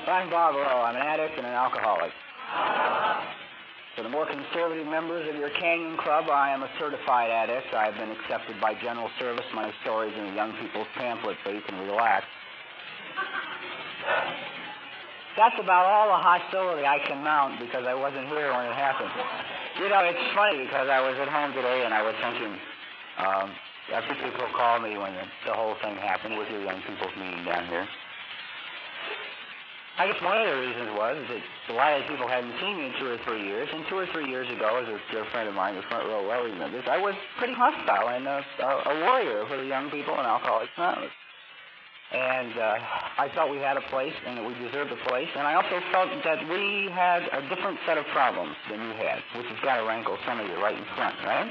I'm Bob Rowe. I'm an addict and an alcoholic. For the more conservative members of your Canyon Club, I am a certified addict. I have been accepted by General Service. My story's in the Young People's Pamphlet, so you can relax. That's about all the hostility I can mount because I wasn't here when it happened. You know, it's funny because I was at home today and I was thinking, a few people called me when the whole thing happened with your young people's meeting down here. I guess one of the reasons was that a lot of people hadn't seen me in 2 or 3 years, and 2 or 3 years ago, as a dear friend of mine, the front row well remembers, I was pretty hostile and a warrior for the young people in Alcoholics Anonymous. And I felt we had a place and that we deserved a place, and I also felt that we had a different set of problems than you had, which has got to rankle some of you right in front, right?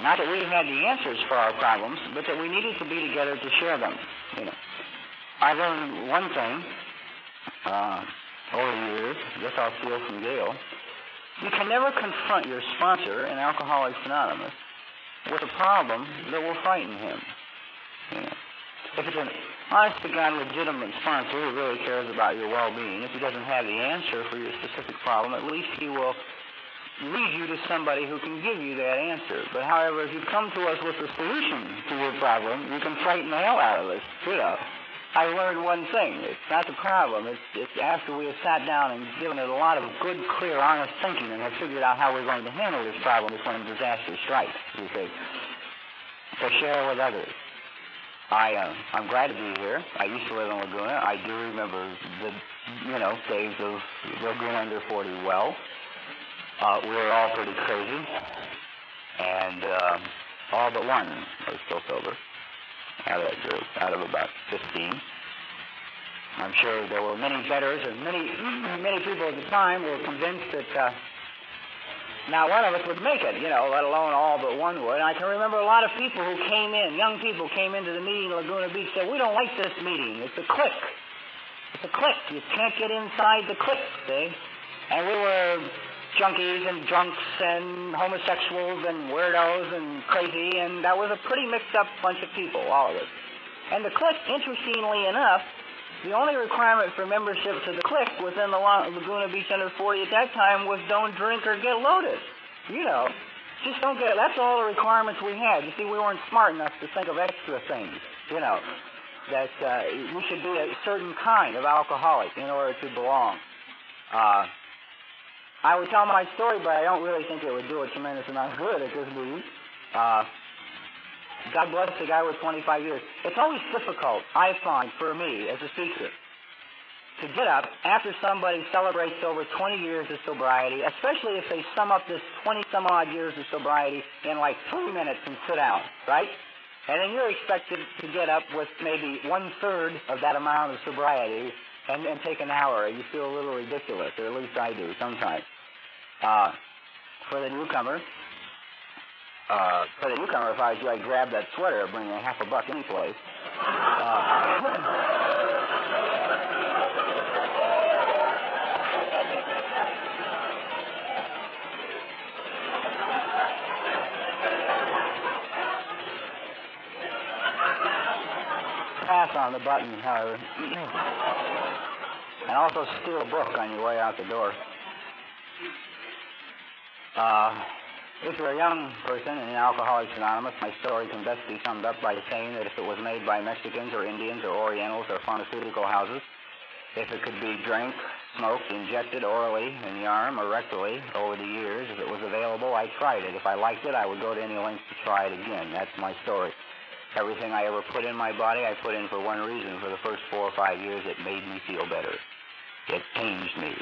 Not that we had the answers for our problems, but that we needed to be together to share them. You know, I learned one thing over the years. I guess I'll steal from Gail. You can never confront your sponsor in Alcoholics Anonymous with a problem that will frighten him. You know, if it's an honest-to-God legitimate sponsor who really cares about your well-being, if he doesn't have the answer for your specific problem, at least he will lead you to somebody who can give you that answer. But however, if you come to us with a solution to your problem, you can frighten the hell out of us. You know, I learned one thing. It's not the problem. It's after we have sat down and given it a lot of good, clear, honest thinking and have figured out how we're going to handle this problem is when disaster strikes, you see. So share with others. I'm glad to be here. I used to live in Laguna. I do remember the, days of Laguna under 40 well. We were all pretty crazy, and all but one was still sober out of that group, out of about 15. I'm sure there were many betters, and many people at the time were convinced that not one of us would make it, let alone all but one would. And I can remember a lot of people who came in, young people came into the meeting in Laguna Beach, said, "We don't like this meeting. It's a clique. It's a clique. You can't get inside the clique, see?" And we were junkies and drunks and homosexuals and weirdos and crazy, and that was a pretty mixed-up bunch of people, all of us. And the clique, interestingly enough, the only requirement for membership to the clique within the Laguna Beach under 40 at that time was don't drink or get loaded. Just don't get, that's all the requirements we had. You see, we weren't smart enough to think of extra things, that we should be a certain kind of alcoholic in order to belong. I would tell my story, but I don't really think it would do a tremendous amount of good at this meeting. God bless the guy with 25 years. It's always difficult, I find, for me as a speaker, to get up after somebody celebrates over 20 years of sobriety, especially if they sum up this 20-some-odd years of sobriety in like 3 minutes and sit down, right? And then you're expected to get up with maybe 1/3 of that amount of sobriety and take an hour. You feel a little ridiculous, or at least I do sometimes. For the newcomer, if I was you, I'd grab that sweater, bring a half a buck any place. Pass on the button, however. And also steal a book on your way out the door. If you're a young person in Alcoholics Anonymous, my story can best be summed up by saying that if it was made by Mexicans or Indians or Orientals or pharmaceutical houses, if it could be drank, smoked, injected orally in the arm or rectally over the years, if it was available, I tried it. If I liked it, I would go to any lengths to try it again. That's my story. Everything I ever put in my body, I put in for one reason. For the first 4 or 5 years, it made me feel better. It changed me.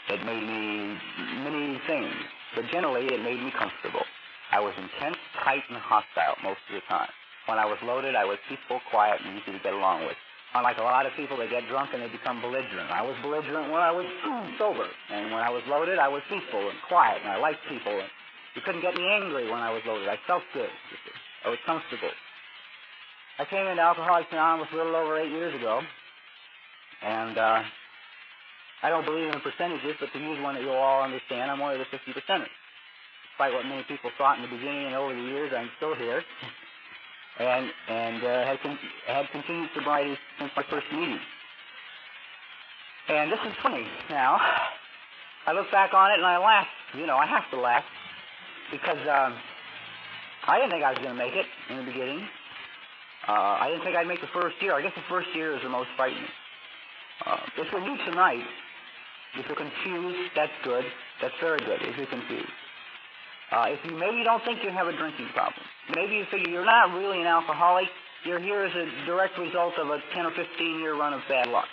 It made me many things, but generally it made me comfortable. I was intense, tight, and hostile most of the time. When I was loaded, I was peaceful, quiet, and easy to get along with. Unlike a lot of people, they get drunk and they become belligerent. I was belligerent when I was sober, and when I was loaded, I was peaceful and quiet, and I liked people. And you couldn't get me angry when I was loaded. I felt good. I was comfortable. I came into Alcoholics Anonymous a little over 8 years ago, and I don't believe in percentages, but to use one that you'll all understand, I'm one of the 50%ers. Despite what many people thought in the beginning and over the years, I'm still here. and had continued sobriety since my first meeting. And this is funny now. I look back on it and I laugh. I have to laugh because I didn't think I was going to make it in the beginning. I didn't think I'd make the first year. I guess the first year is the most frightening. If you're new tonight, if you're confused, that's good. That's very good if you're confused. If you maybe don't think you have a drinking problem, maybe you figure you're not really an alcoholic, you're here as a direct result of a 10 or 15-year run of bad luck,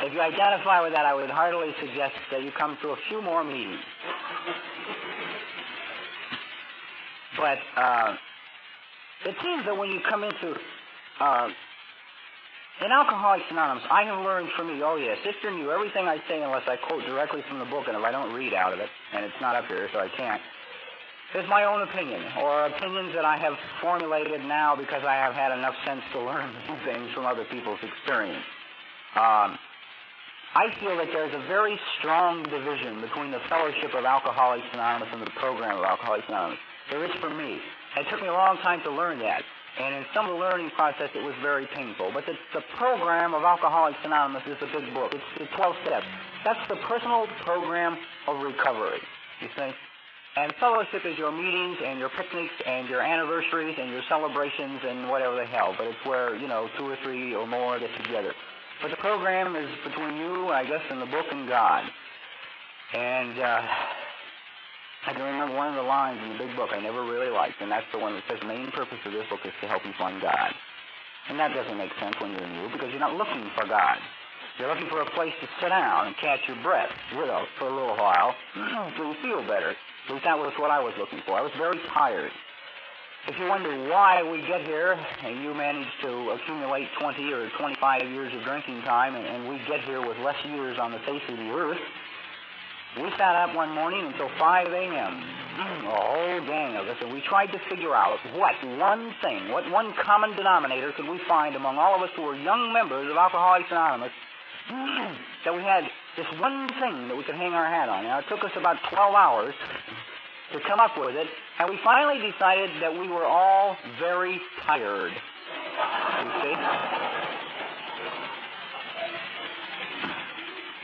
If you identify with that, I would heartily suggest that you come to a few more meetings. But it seems that when you come into in Alcoholics Anonymous, I have learned from you, oh yes, if you're new, everything I say, unless I quote directly from the book, and if I don't read out of it, and it's not up here, so I can't, is my own opinion, or opinions that I have formulated now because I have had enough sense to learn things from other people's experience. I feel that there's a very strong division between the Fellowship of Alcoholics Anonymous and the program of Alcoholics Anonymous. There is for me. It took me a long time to learn that. And in some of the learning process, it was very painful. But the program of Alcoholics Anonymous is a big book. It's the 12 steps. That's the personal program of recovery, you see. And fellowship is your meetings and your picnics and your anniversaries and your celebrations and whatever the hell. But it's where, 2 or 3 or more get together. But the program is between you, I guess, and the book and God. And I can remember one of the lines in the big book I never really liked, and that's the one that says, the main purpose of this book is to help you find God. And that doesn't make sense when you're new, because you're not looking for God. You're looking for a place to sit down and catch your breath, for a little while, so you feel better. At least that was what I was looking for. I was very tired. If you wonder why we get here, and you manage to accumulate 20 or 25 years of drinking time, and we get here with less years on the face of the earth, we sat up one morning until 5 a.m., a whole gang of us, and we tried to figure out what one common denominator could we find among all of us who were young members of Alcoholics Anonymous, that we had this one thing that we could hang our hat on. Now, it took us about 12 hours to come up with it, and we finally decided that we were all very tired, you see.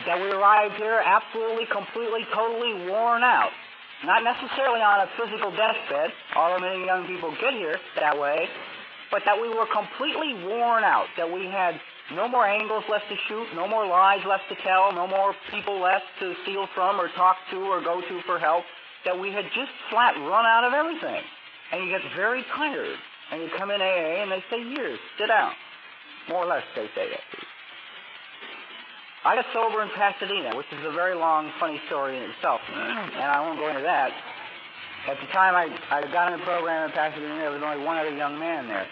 That we arrived here absolutely, completely, totally worn out. Not necessarily on a physical deathbed, although many young people get here that way, but that we were completely worn out, that we had no more angles left to shoot, no more lies left to tell, no more people left to steal from or talk to or go to for help, that we had just flat run out of everything. And you get very tired. And you come in AA and they say, here, sit down. More or less they say that. I got sober in Pasadena, which is a very long, funny story in itself. And I won't go into that. At the time I got in the program in Pasadena, there was only one other young man there.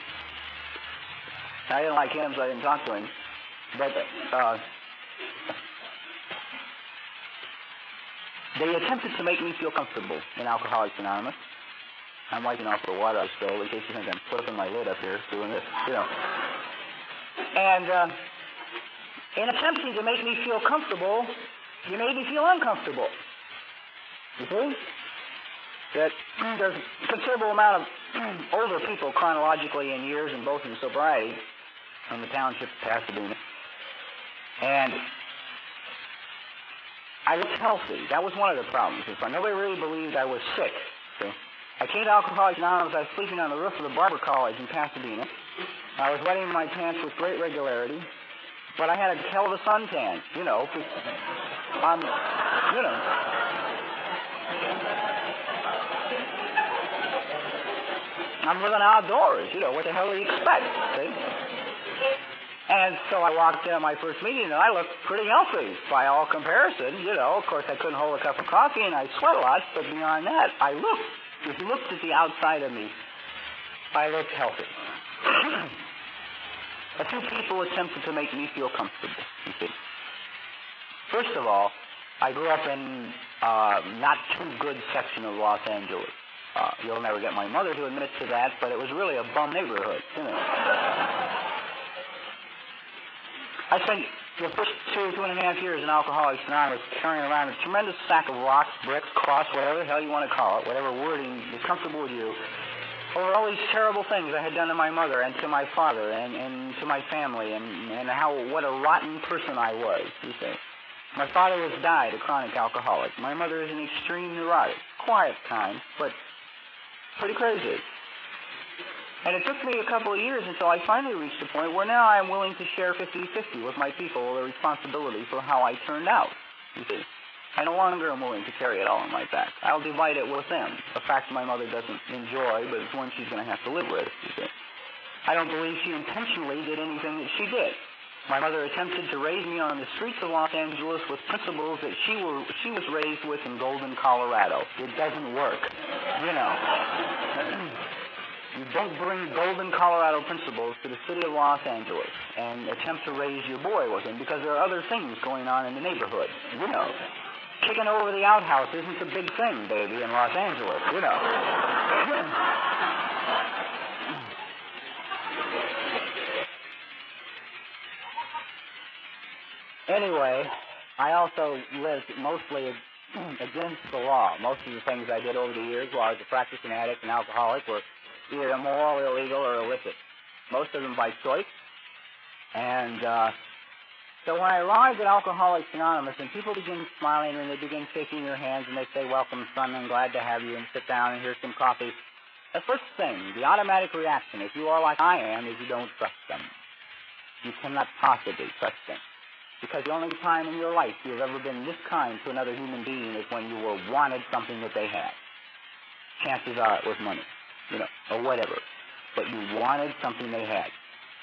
I didn't like him, so I didn't talk to him. But they attempted to make me feel comfortable in Alcoholics Anonymous. I'm wiping off the water I spilled in case you think I'm flipping my lid up here doing this, And in attempting to make me feel comfortable, you made me feel uncomfortable. You see? That there's a considerable amount of older people chronologically in years and both in sobriety from the township of Pasadena. And I was healthy. That was one of the problems. Nobody really believed I was sick. See? I came to Alcoholics Anonymous. I was sleeping on the roof of the Barber College in Pasadena. I was wetting my pants with great regularity, but I had a hell of a suntan, I'm living outdoors, what the hell do you expect, see? And so I walked in at my first meeting, and I looked pretty healthy by all comparison, Of course, I couldn't hold a cup of coffee, and I sweat a lot, but beyond that, if you looked at the outside of me, I looked healthy. A few people attempted to make me feel comfortable, you see. First of all, I grew up in not too good section of Los Angeles. You'll never get my mother to admit to that, but it was really a bum neighborhood, I spent the first 2.5 years in Alcoholics Anonymous, carrying around a tremendous sack of rocks, bricks, cross, whatever the hell you want to call it, whatever wording is comfortable with you, over all these terrible things I had done to my mother and to my father and to my family and what a rotten person I was, you see. My father died a chronic alcoholic. My mother is an extreme neurotic, quiet kind, but pretty crazy. And it took me a couple of years until I finally reached the point where now I am willing to share 50-50 with my people the responsibility for how I turned out, you see. I no longer am willing to carry it all on my back. I'll divide it with them, a fact my mother doesn't enjoy, but it's one she's going to have to live with, you see. I don't believe she intentionally did anything that she did. My mother attempted to raise me on the streets of Los Angeles with principles that she was raised with in Golden, Colorado. It doesn't work, you know. You don't bring Golden, Colorado principles to the city of Los Angeles and attempt to raise your boy with them because there are other things going on in the neighborhood, you know. Kicking over the outhouse isn't a big thing, baby, in Los Angeles, you know. Anyway, I also lived mostly against the law. Most of the things I did over the years while I was a practicing addict and alcoholic were either immoral, illegal, or illicit. Most of them by choice. And so when I arrived at Alcoholics Anonymous and people begin smiling and they begin shaking your hands and they say, "Welcome, son, I'm glad to have you, and sit down and here's some coffee." The first thing, the automatic reaction, if you are like I am, is you don't trust them. You cannot possibly trust them. Because the only time in your life you've ever been this kind to another human being is when you wanted something that they had. Chances are it was money, you know, or whatever. But you wanted something they had.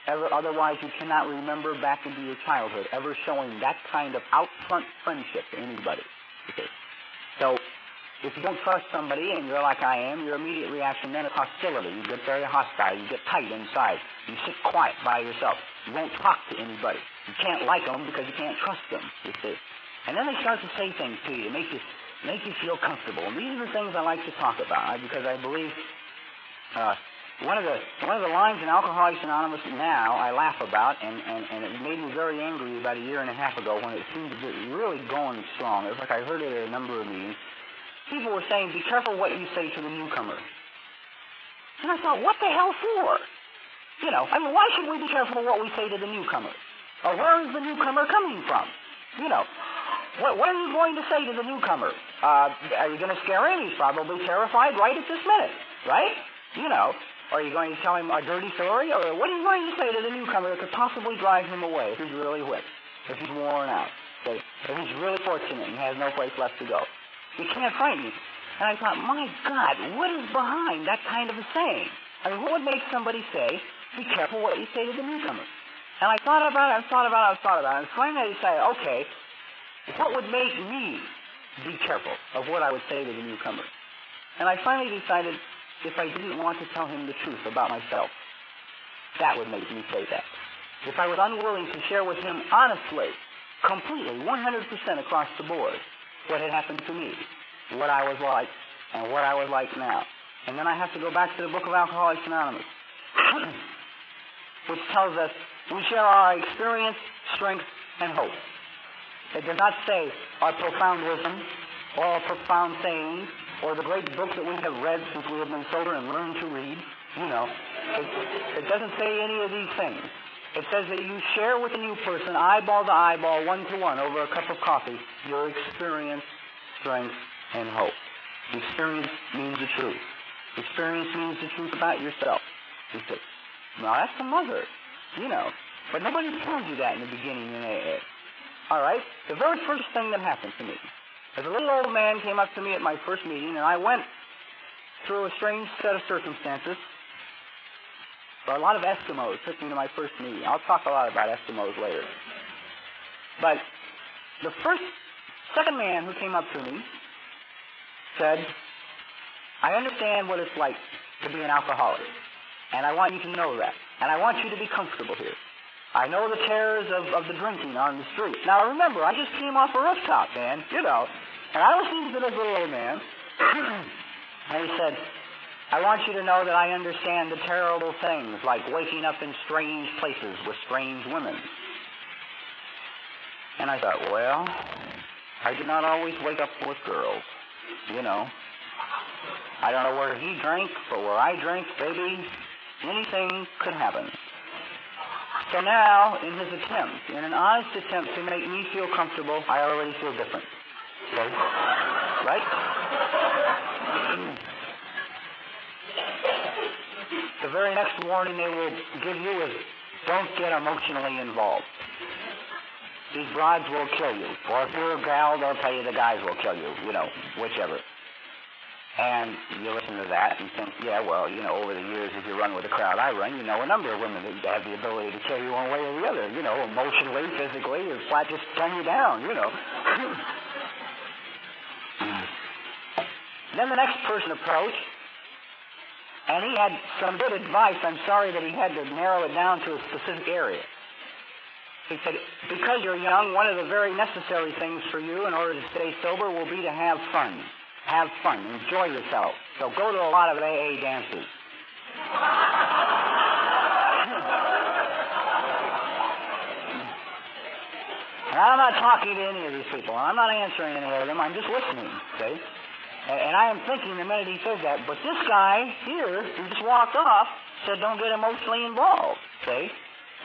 Otherwise, you cannot remember back into your childhood ever showing that kind of out-front friendship to anybody. Okay. So, if you don't trust somebody and you're like I am, your immediate reaction then is hostility. You get very hostile. You get tight inside. You sit quiet by yourself. You won't talk to anybody. You can't like them because you can't trust them, you see. And then they start to say things to you to make you feel comfortable. And these are the things I like to talk about because I believe one of the lines in Alcoholics Anonymous now I laugh about, and it made me very angry about a year and a half ago when it seemed to be really going strong. It was like I heard it at a number of meetings. People were saying, "Be careful what you say to the newcomer." And I thought, what the hell for? You know, I mean, why should we be careful what we say to the newcomer? Or where is the newcomer coming from? You know, what are you going to say to the newcomer? Are you going to scare him? He's probably terrified right at this minute, right? You know, are you going to tell him a dirty story? Or what are you going to say to the newcomer that could possibly drive him away if he's really whipped, if he's worn out, if he's really fortunate and has no place left to go? You can't find him. And I thought, my God, what is behind that kind of a saying? I mean, what would make somebody say, "Be careful what you say to the newcomer"? And I thought about it, and finally I decided, okay, what would make me be careful of what I would say to the newcomer? And I finally decided if I didn't want to tell him the truth about myself, that would make me say that. If I was unwilling to share with him honestly, completely, 100% across the board, what had happened to me, what I was like, and what I was like now. And then I have to go back to the Book of Alcoholics Anonymous, which tells us we share our experience, strength, and hope. It does not say our profound wisdom, or our profound sayings, or the great books that we have read since we have been sober and learned to read. You know, it doesn't say any of these things. It says that you share with a new person, eyeball to eyeball, 1-to-1, over a cup of coffee, your experience, strength, and hope. Experience means the truth. Experience means the truth about yourself. You say, now that's the mother, you know. But nobody told you that in the beginning in AA. All right? The very first thing that happened to me, as a little old man came up to me at my first meeting, and I went through a strange set of circumstances. A lot of Eskimos took me to my first meeting. I'll talk a lot about Eskimos later. But the second man who came up to me said, "I understand what it's like to be an alcoholic, and I want you to know that, and I want you to be comfortable here. I know the terrors of the drinking on the street." Now remember, I just came off a rooftop, man, you know, and I listened to this little old man, and he said, "I want you to know that I understand the terrible things like waking up in strange places with strange women. And I thought, well, I did not always wake up with girls, you know. I don't know where he drank, but where I drank, baby, anything could happen. So now, in his attempt, in an honest attempt to make me feel comfortable, I already feel different. Okay? Right? The very next warning they will give you is, don't get emotionally involved. These broads will kill you. Or if you're a gal, they'll tell you the guys will kill you, you know, whichever. And you listen to that and think, yeah, well, you know, over the years, if you run with the crowd I run, you know a number of women that have the ability to kill you one way or the other, you know, emotionally, physically, or flat just turn you down, you know. Then the next person approached, and he had some good advice. I'm sorry that he had to narrow it down to a specific area. He said, because you're young, one of the very necessary things for you in order to stay sober will be to have fun. Have fun. Enjoy yourself. So go to a lot of AA dances. And I'm not talking to any of these people. I'm not answering any of them. I'm just listening, see? And I am thinking the minute he says that, but this guy here, who just walked off, said don't get emotionally involved, see?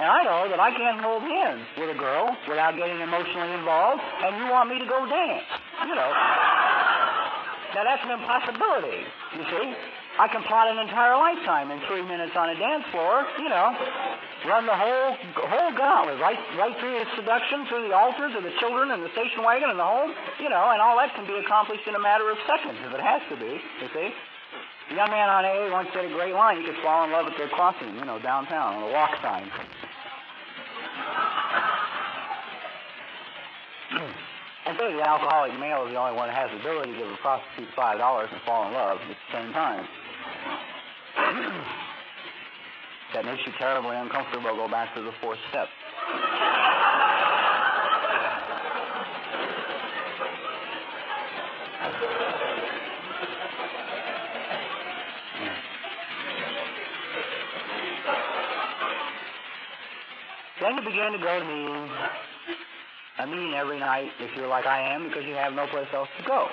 And I know that I can't hold hands with a girl without getting emotionally involved, and you want me to go dance, you know. Now, that's an impossibility, you see. I can plot an entire lifetime in 3 minutes on a dance floor, you know, run the whole gauntlet, right through the seduction, through the altars of the children and the station wagon and the home, you know, and all that can be accomplished in a matter of seconds, if it has to be, you see. The young man on AA once said a great line, you could fall in love at their crossing, you know, downtown, on the walk sign. I think the alcoholic male is the only one that has the ability to give a prostitute $5 and fall in love at the same time. That makes you terribly uncomfortable. Go back to the fourth step. Then you begin to go to meetings. A meeting every night, if you're like I am, because you have no place else to go.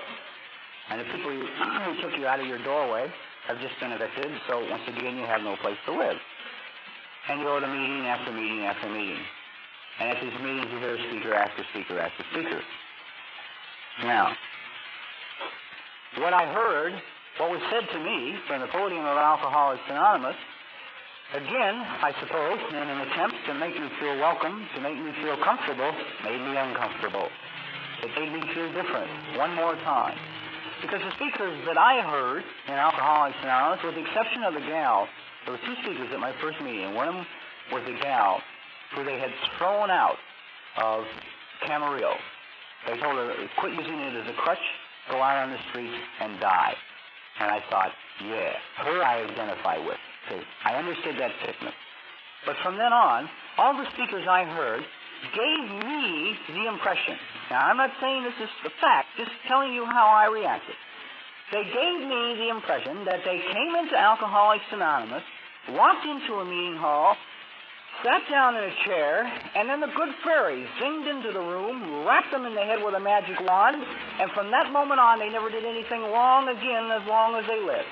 And the people who took you out of your doorway have just been evicted, so once again you have no place to live. And you go to meeting after meeting after meeting. And at these meetings you hear speaker after speaker after speaker. Now, what I heard, what was said to me from the podium of Alcoholics Anonymous, again, I suppose, in an attempt to make me feel welcome, to make me feel comfortable, made me uncomfortable. It made me feel different, one more time. Because the speakers that I heard in Alcoholics Anonymous, with the exception of the gal, there were two speakers at my first meeting. One of them was a gal who they had thrown out of Camarillo. They told her, quit using it as a crutch, go out on the street and die. And I thought, yeah, her I identify with. See, I understood that sickness. But from then on, all the speakers I heard gave me the impression. Now, I'm not saying this is the fact, just telling you how I reacted. They gave me the impression that they came into Alcoholics Anonymous, walked into a meeting hall, sat down in a chair, and then the good fairy zinged into the room, rapped them in the head with a magic wand, and from that moment on, they never did anything wrong again as long as they lived.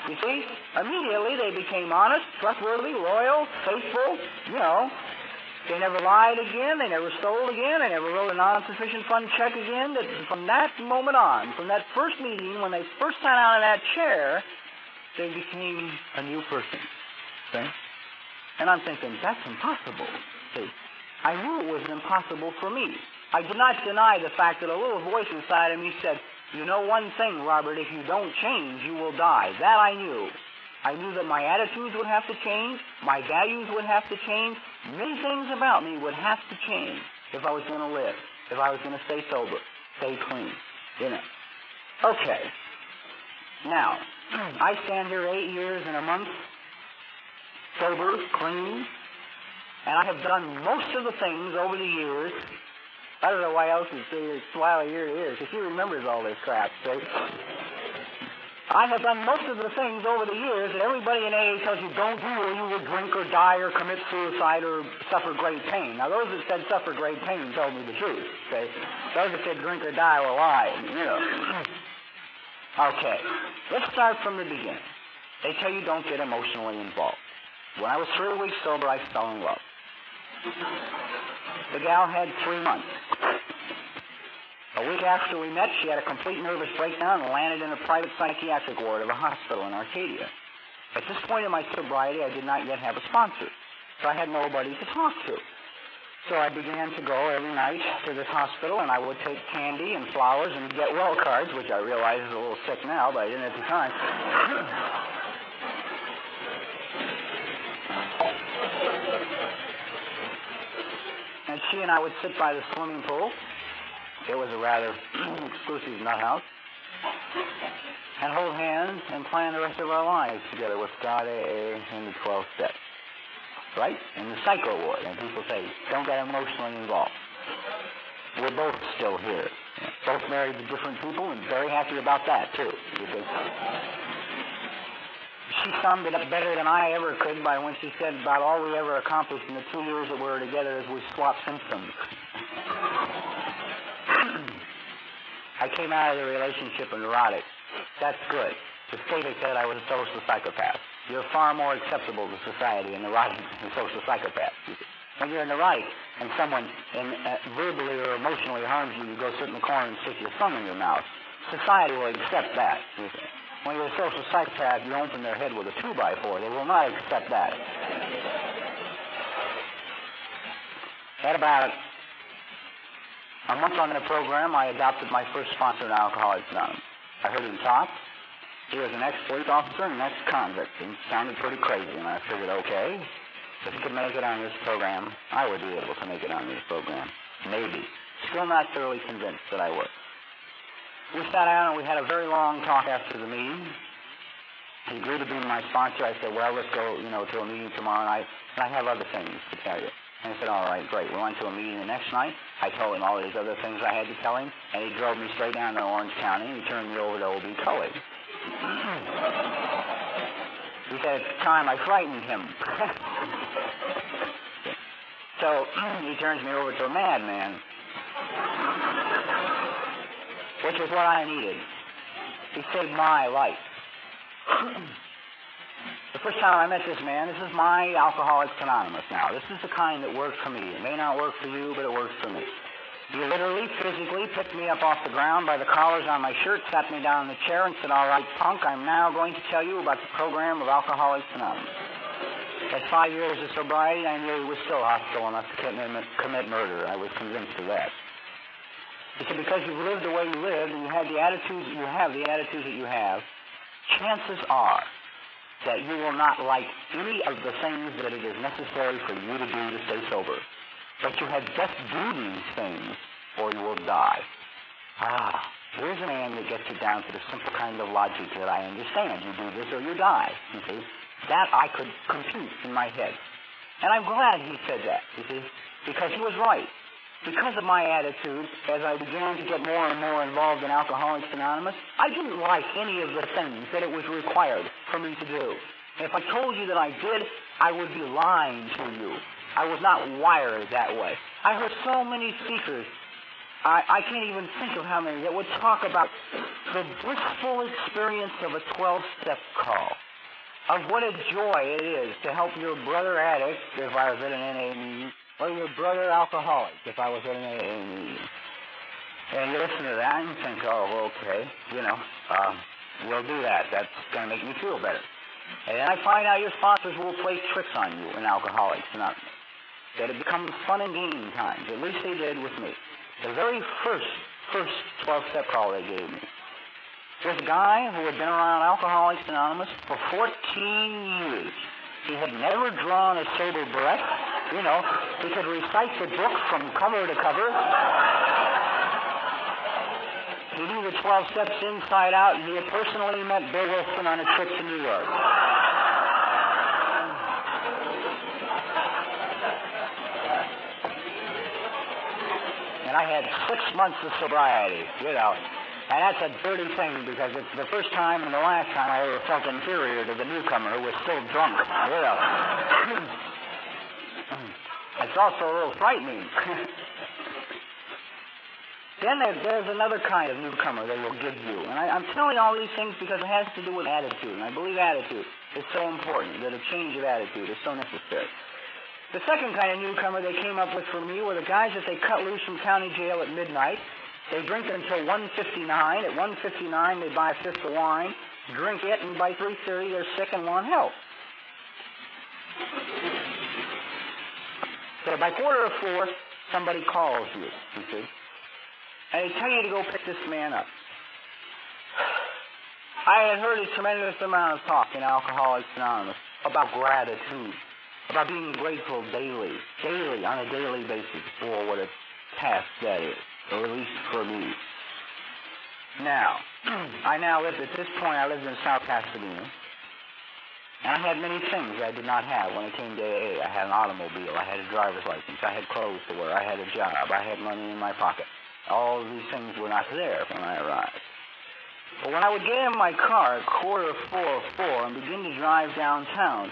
You see, immediately they became honest, trustworthy, loyal, faithful, you know. They never lied again, they never stole again, they never wrote a non-sufficient fund check again. From that moment on, from that first meeting, when they first sat down in that chair, they became a new person. See? And I'm thinking, that's impossible. See, I knew it was impossible for me. I did not deny the fact that a little voice inside of me said, you know one thing, Robert, if you don't change, you will die. That I knew. I knew that my attitudes would have to change, my values would have to change, many things about me would have to change if I was going to live, if I was going to stay sober, stay clean, you know. Okay. Now, I stand here 8 years and a month, sober, clean, and I have done most of the things over the years. I don't know why else would say it's while a year it is, because he remembers all this crap, see? I have done most of the things over the years that everybody in AA tells you don't do, or you will drink or die or commit suicide or suffer great pain. Now, those that said suffer great pain told me the truth. Okay? Those that said drink or die were lying. You know. Okay. Let's start from the beginning. They tell you don't get emotionally involved. When I was 3 weeks sober, I fell in love. The gal had 3 months. A week after we met, she had a complete nervous breakdown and landed in a private psychiatric ward of a hospital in Arcadia. At this point in my sobriety, I did not yet have a sponsor, so I had nobody to talk to. So I began to go every night to this hospital, and I would take candy and flowers and get well cards, which I realize is a little sick now, but I didn't at the time. And she and I would sit by the swimming pool. It was a rather exclusive nut house. And hold hands and plan the rest of our lives together with God, AA, and the 12 steps. Right? In the psycho ward. And people say, don't get emotionally involved. We're both still here. Both married to different people and very happy about that, too. Because she summed it up better than I ever could by when she said about all we ever accomplished in the 2 years that we were together is we swapped symptoms. I came out of the relationship neurotic. That's good. The state said I was a social psychopath. You're far more acceptable to society in neurotic than social psychopath. When you're neurotic and someone verbally or emotionally harms you, you go sit in the corner and stick your thumb in your mouth. Society will accept that. When you're a social psychopath, you open their head with a 2x4. They will not accept that. At about a month on the program, I adopted my first sponsor in Alcoholics Anonymous. I heard him talk. He was an ex-police officer and an ex-convict. He sounded pretty crazy, and I figured, okay, if he could make it on this program, I would be able to make it on this program. Maybe. Still not thoroughly convinced that I would. We sat down and we had a very long talk after the meeting. He agreed to be my sponsor. I said, well, let's go, to a meeting tomorrow night, and I have other things to tell you. And he said, all right, great. We went to a meeting the next night. I told him all these other things I had to tell him, and he drove me straight down to Orange County, and he turned me over to O.B. Tully. He said, at the time, I frightened him. So he turns me over to a madman, which was what I needed. He saved my life. The first time I met this man, this is my Alcoholics Anonymous now. This is the kind that worked for me. It may not work for you, but it works for me. He literally, physically picked me up off the ground by the collars on my shirt, sat me down in the chair, and said, all right, punk, I'm now going to tell you about the program of Alcoholics Anonymous. At 5 years of sobriety, I knew he was still hostile enough to commit murder. I was convinced of that. He said, because you've lived the way you lived, and you had the attitudes that you have, chances are that you will not like any of the things that it is necessary for you to do to stay sober. But you had best do these things, or you will die. Here's a man that gets it down to the simple kind of logic that I understand. You do this or you die, you see. That I could compute in my head. And I'm glad he said that, you see, because he was right. Because of my attitude, as I began to get more and more involved in Alcoholics Anonymous, I didn't like any of the things that it was required for me to do. And if I told you that I did, I would be lying to you. I was not wired that way. I heard so many speakers, I can't even think of how many, that would talk about the blissful experience of a 12-step call, of what a joy it is to help your brother addict, if I was at an NA meeting, or your brother alcoholic, if I was at an AA meeting. And you listen to that and think, oh, okay, we'll do that. That's going to make me feel better. And then I find out your sponsors will play tricks on you in Alcoholics Anonymous. That it becomes fun and gaming times. At least they did with me. The very first 12-step call they gave me was a guy who had been around Alcoholics Anonymous for 14 years. He had never drawn a sober breath. He could recite the book from cover to cover. He knew the 12 steps inside out, and he had personally met Bill Wilson on a trip to New York. And I had 6 months of sobriety, And that's a dirty thing because it's the first time and the last time I ever felt inferior to the newcomer who was still drunk. It's also a little frightening. Then there's another kind of newcomer they will give you. And I'm telling all these things because it has to do with attitude. And I believe attitude is so important, that a change of attitude is so necessary. The second kind of newcomer they came up with for me were the guys that they cut loose from county jail at midnight. They drink until 1:59. At 1:59, they buy a fifth of wine, drink it, and by 3:30, they're sick and want help. So by 3:45, somebody calls you see. And they tell you to go pick this man up. I had heard a tremendous amount of talk in Alcoholics Anonymous about gratitude, about being grateful daily, on a daily basis for what a task that is, or at least for me. Now, at this point, I lived in South Pasadena, and I had many things I did not have when I came to AA. I had an automobile, I had a driver's license, I had clothes to wear, I had a job, I had money in my pocket. All of these things were not there when I arrived. But when I would get in my car at 3:45 and begin to drive downtown,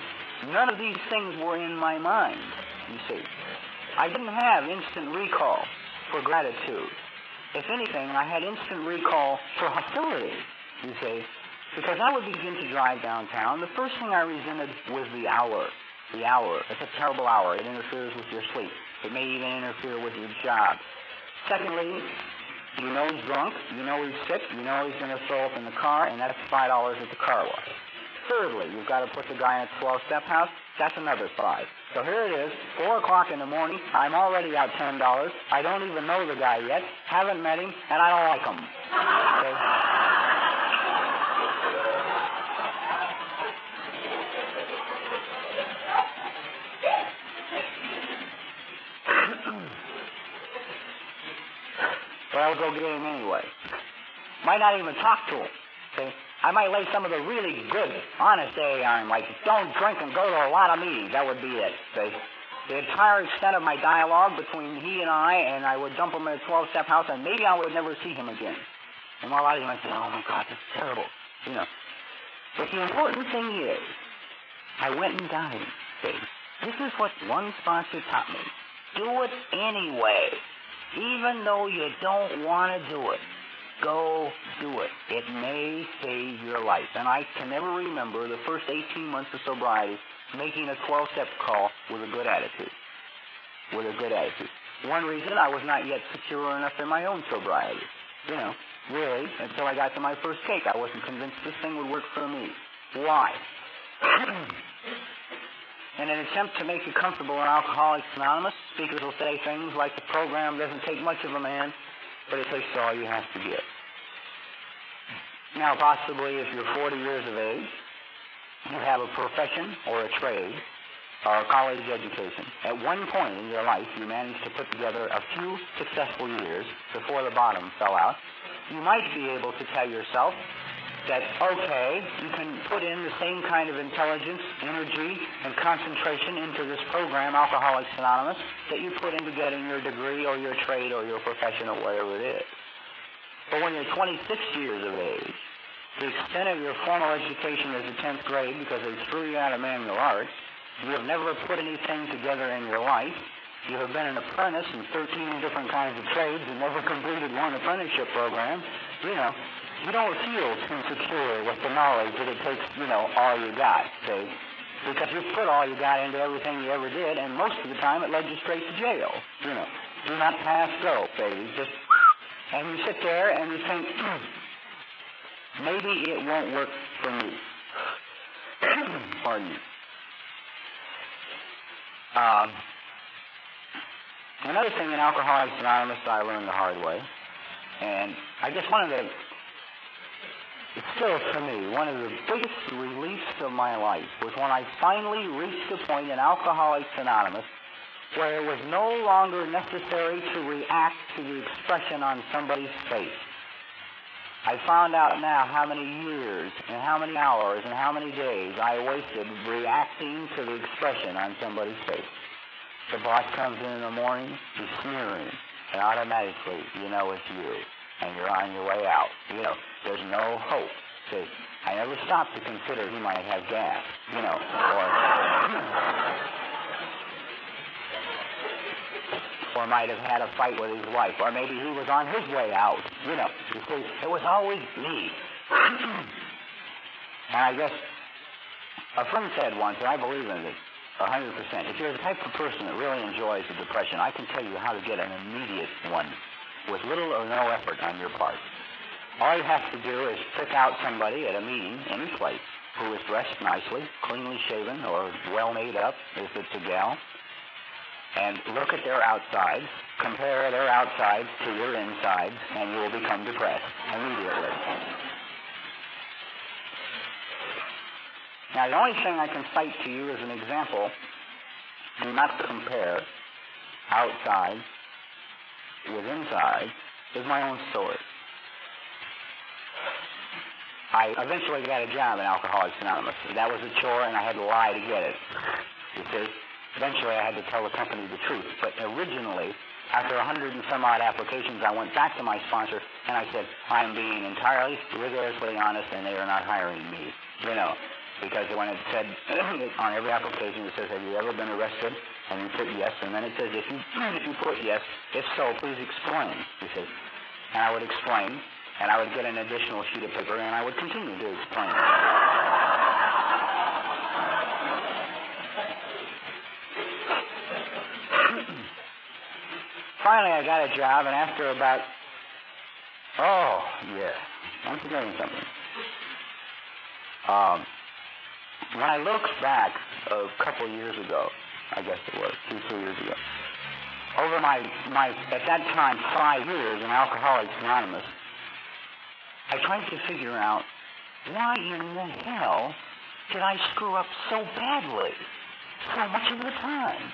none of these things were in my mind, you see. I didn't have instant recall for gratitude. If anything, I had instant recall for hostility, you see. Because I would begin to drive downtown, the first thing I resented was the hour. The hour. It's a terrible hour. It interferes with your sleep. It may even interfere with your job. Secondly, you know he's drunk, you know he's sick, you know he's going to throw up in the car, and that's $5 at the car wash. Thirdly, you've got to put the guy in a 12-step house. That's another $5. So here it is, 4 o'clock in the morning. I'm already out $10. I don't even know the guy yet, haven't met him, and I don't like him. Okay? But I would go get him anyway. Might not even talk to him. See? I might lay some of the really good, honest AA on him, like don't drink and go to a lot of meetings. That would be it. See? The entire extent of my dialogue between he and I would dump him in a 12-step house, and maybe I would never see him again. And while I might say, oh my God, that's terrible. You know. But the important thing is, I went and got him. See? This is what one sponsor taught me. Do it anyway. Even though you don't want to do it, go do it. It may save your life. And I can never remember the first 18 months of sobriety making a 12-step call with a good attitude. With a good attitude. One reason, I was not yet secure enough in my own sobriety. You know, really, until I got to my first cake, I wasn't convinced this thing would work for me. Why? In an attempt to make you comfortable in Alcoholics Anonymous, speakers will say things like the program doesn't take much of a man, but it takes all you have to give. Now, possibly if you're 40 years of age, you have a profession or a trade or a college education. At one point in your life, you managed to put together a few successful years before the bottom fell out. You might be able to tell yourself that, okay, you can put in the same kind of intelligence, energy, and concentration into this program, Alcoholics Anonymous, that you put into getting your degree or your trade or your profession or whatever it is. But when you're 26 years of age, the extent of your formal education is the 10th grade because they threw you out of manual arts, you have never put anything together in your life, you have been an apprentice in 13 different kinds of trades and never completed one apprenticeship program, you know, you don't feel too secure with the knowledge that it takes, you know, all you got, see? Because you've put all you got into everything you ever did, and most of the time it led you straight to jail, you know. Do not pass go, baby. Just, and you sit there and you think, maybe it won't work for me. Pardon me. Another thing in Alcoholics Anonymous I learned the hard way, and I guess still for me, one of the biggest reliefs of my life was when I finally reached a point in Alcoholics Anonymous where it was no longer necessary to react to the expression on somebody's face. I found out now how many years and how many hours and how many days I wasted reacting to the expression on somebody's face. The boss comes in the morning, he's sneering, and automatically you know it's you. and you're on your way out. You know, there's no hope. See, I never stopped to consider he might have gas, you know, or might have had a fight with his wife, or maybe he was on his way out, you know. You see, it was always me. And I guess a friend said once, and I believe in it 100%, if you're the type of person that really enjoys the depression, I can tell you how to get an immediate one with little or no effort on your part. All you have to do is pick out somebody at a meeting, any place, who is dressed nicely, cleanly shaven, or well made up, if it's a gal, and look at their outsides, compare their outsides to your insides, and you will become depressed immediately. Now, the only thing I can cite to you as an example, do not compare outside with inside, is my own story. I eventually got a job in Alcoholics Anonymous. That was a chore, and I had to lie to get it. You see? Eventually, I had to tell the company the truth. But originally, after 100 and some odd applications, I went back to my sponsor, and I said, I am being entirely, rigorously honest, and they are not hiring me. You know, because when it said on every application, it says, have you ever been arrested? And you put yes, and then it says, if you put yes, if so, please explain. You see? And I would explain, and I would get an additional sheet of paper, and I would continue to explain. Finally, I got a job, and after about, I'm forgetting something. When I look back a couple years ago, I guess it was, 2-3 years ago, over my at that time, 5 years in Alcoholics Anonymous, I tried to figure out why in the hell did I screw up so badly so much of the time?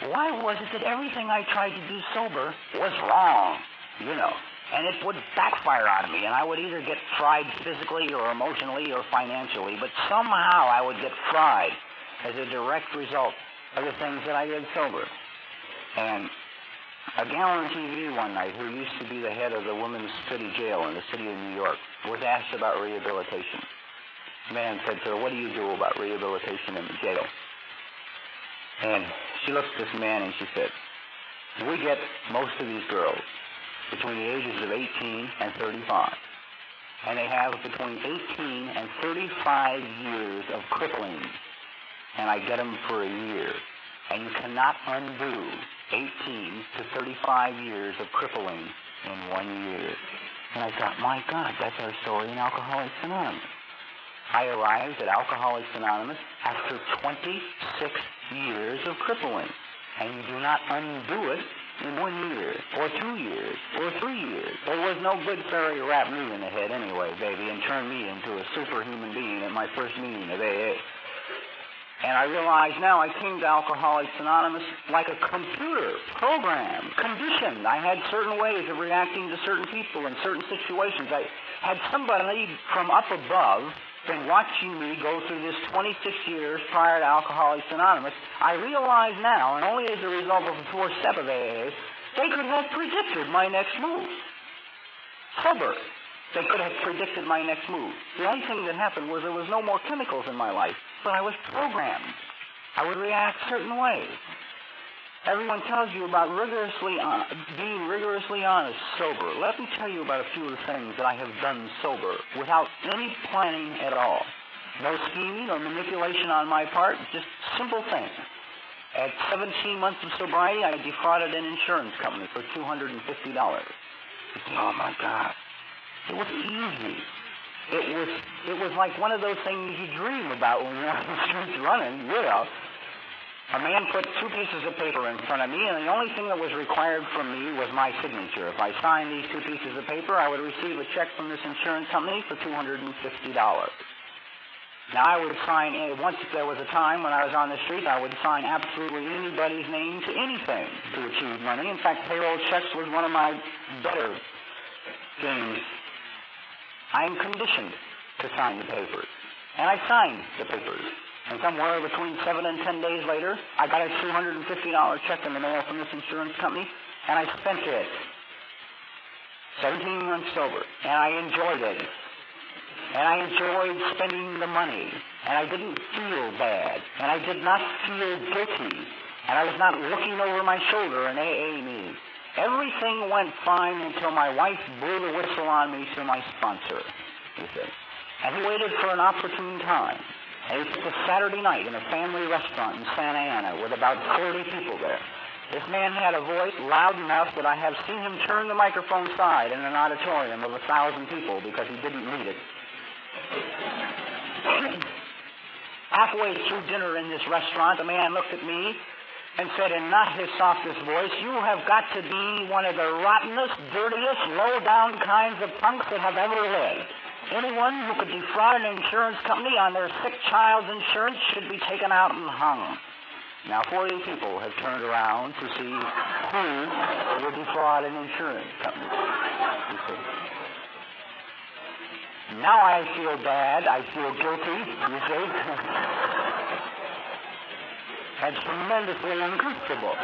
Why was it that everything I tried to do sober was wrong, you know? And it would backfire on me, and I would either get fried physically or emotionally or financially, but somehow I would get fried as a direct result of the things that I did sober. And a gal on TV one night who used to be the head of the women's city jail in the city of New York was asked about rehabilitation. The man said to her, what do you do about rehabilitation in the jail? And she looked at this man and she said, we get most of these girls between the ages of 18 and 35. And they have between 18 and 35 years of crippling. And I get them for a year. And you cannot undo 18 to 35 years of crippling in 1 year. And I thought, my God, that's our story in Alcoholics Anonymous. I arrived at Alcoholics Anonymous after 26 years of crippling. And you do not undo it in 1 year, or 2 years, or 3 years. There was no good fairy to wrap me in the head anyway, baby, and turn me into a superhuman being at my first meeting of AA. And I realize now I came to Alcoholics Anonymous like a computer program, conditioned. I had certain ways of reacting to certain people in certain situations. I had somebody from up above been watching me go through this 26 years prior to Alcoholics Anonymous. I realize now, and only as a result of the fourth step of AA, they could have predicted my next move. Sober. They could have predicted my next move. The only thing that happened was there was no more chemicals in my life, but I was programmed. I would react certain ways. Everyone tells you about being rigorously honest, sober. Let me tell you about a few of the things that I have done sober without any planning at all. No scheming or manipulation on my part, just simple things. At 17 months of sobriety, I defrauded an insurance company for $250. Oh, my God. It was easy. It was like one of those things you dream about when you're on the streets running, you know. A man put 2 pieces of paper in front of me, and the only thing that was required from me was my signature. If I signed these 2 pieces of paper, I would receive a check from this insurance company for $250. Now, I would sign, once there was a time when I was on the street, I would sign absolutely anybody's name to anything to achieve money. In fact, payroll checks was one of my better things. I am conditioned to sign the papers. And I signed the papers. And somewhere between 7 and 10 days later, I got a $250 check in the mail from this insurance company, and I spent it. 17 months sober, and I enjoyed it. And I enjoyed spending the money, and I didn't feel bad, and I did not feel guilty, and I was not looking over my shoulder in AA meetings. Everything went fine until my wife blew the whistle on me to my sponsor, he said. And he waited for an opportune time. And it was a Saturday night in a family restaurant in Santa Ana with about 30 people there. This man had a voice loud enough that I have seen him turn the microphone aside in an auditorium of 1,000 people because he didn't need it. Halfway through dinner in this restaurant, the man looked at me and said in not his softest voice, "You have got to be one of the rottenest, dirtiest, low-down kinds of punks that have ever lived. Anyone who could defraud an insurance company on their sick child's insurance should be taken out and hung." Now 40 people have turned around to see who would defraud an insurance company. You see. Now I feel bad. I feel guilty, you see. And tremendously uncomfortable.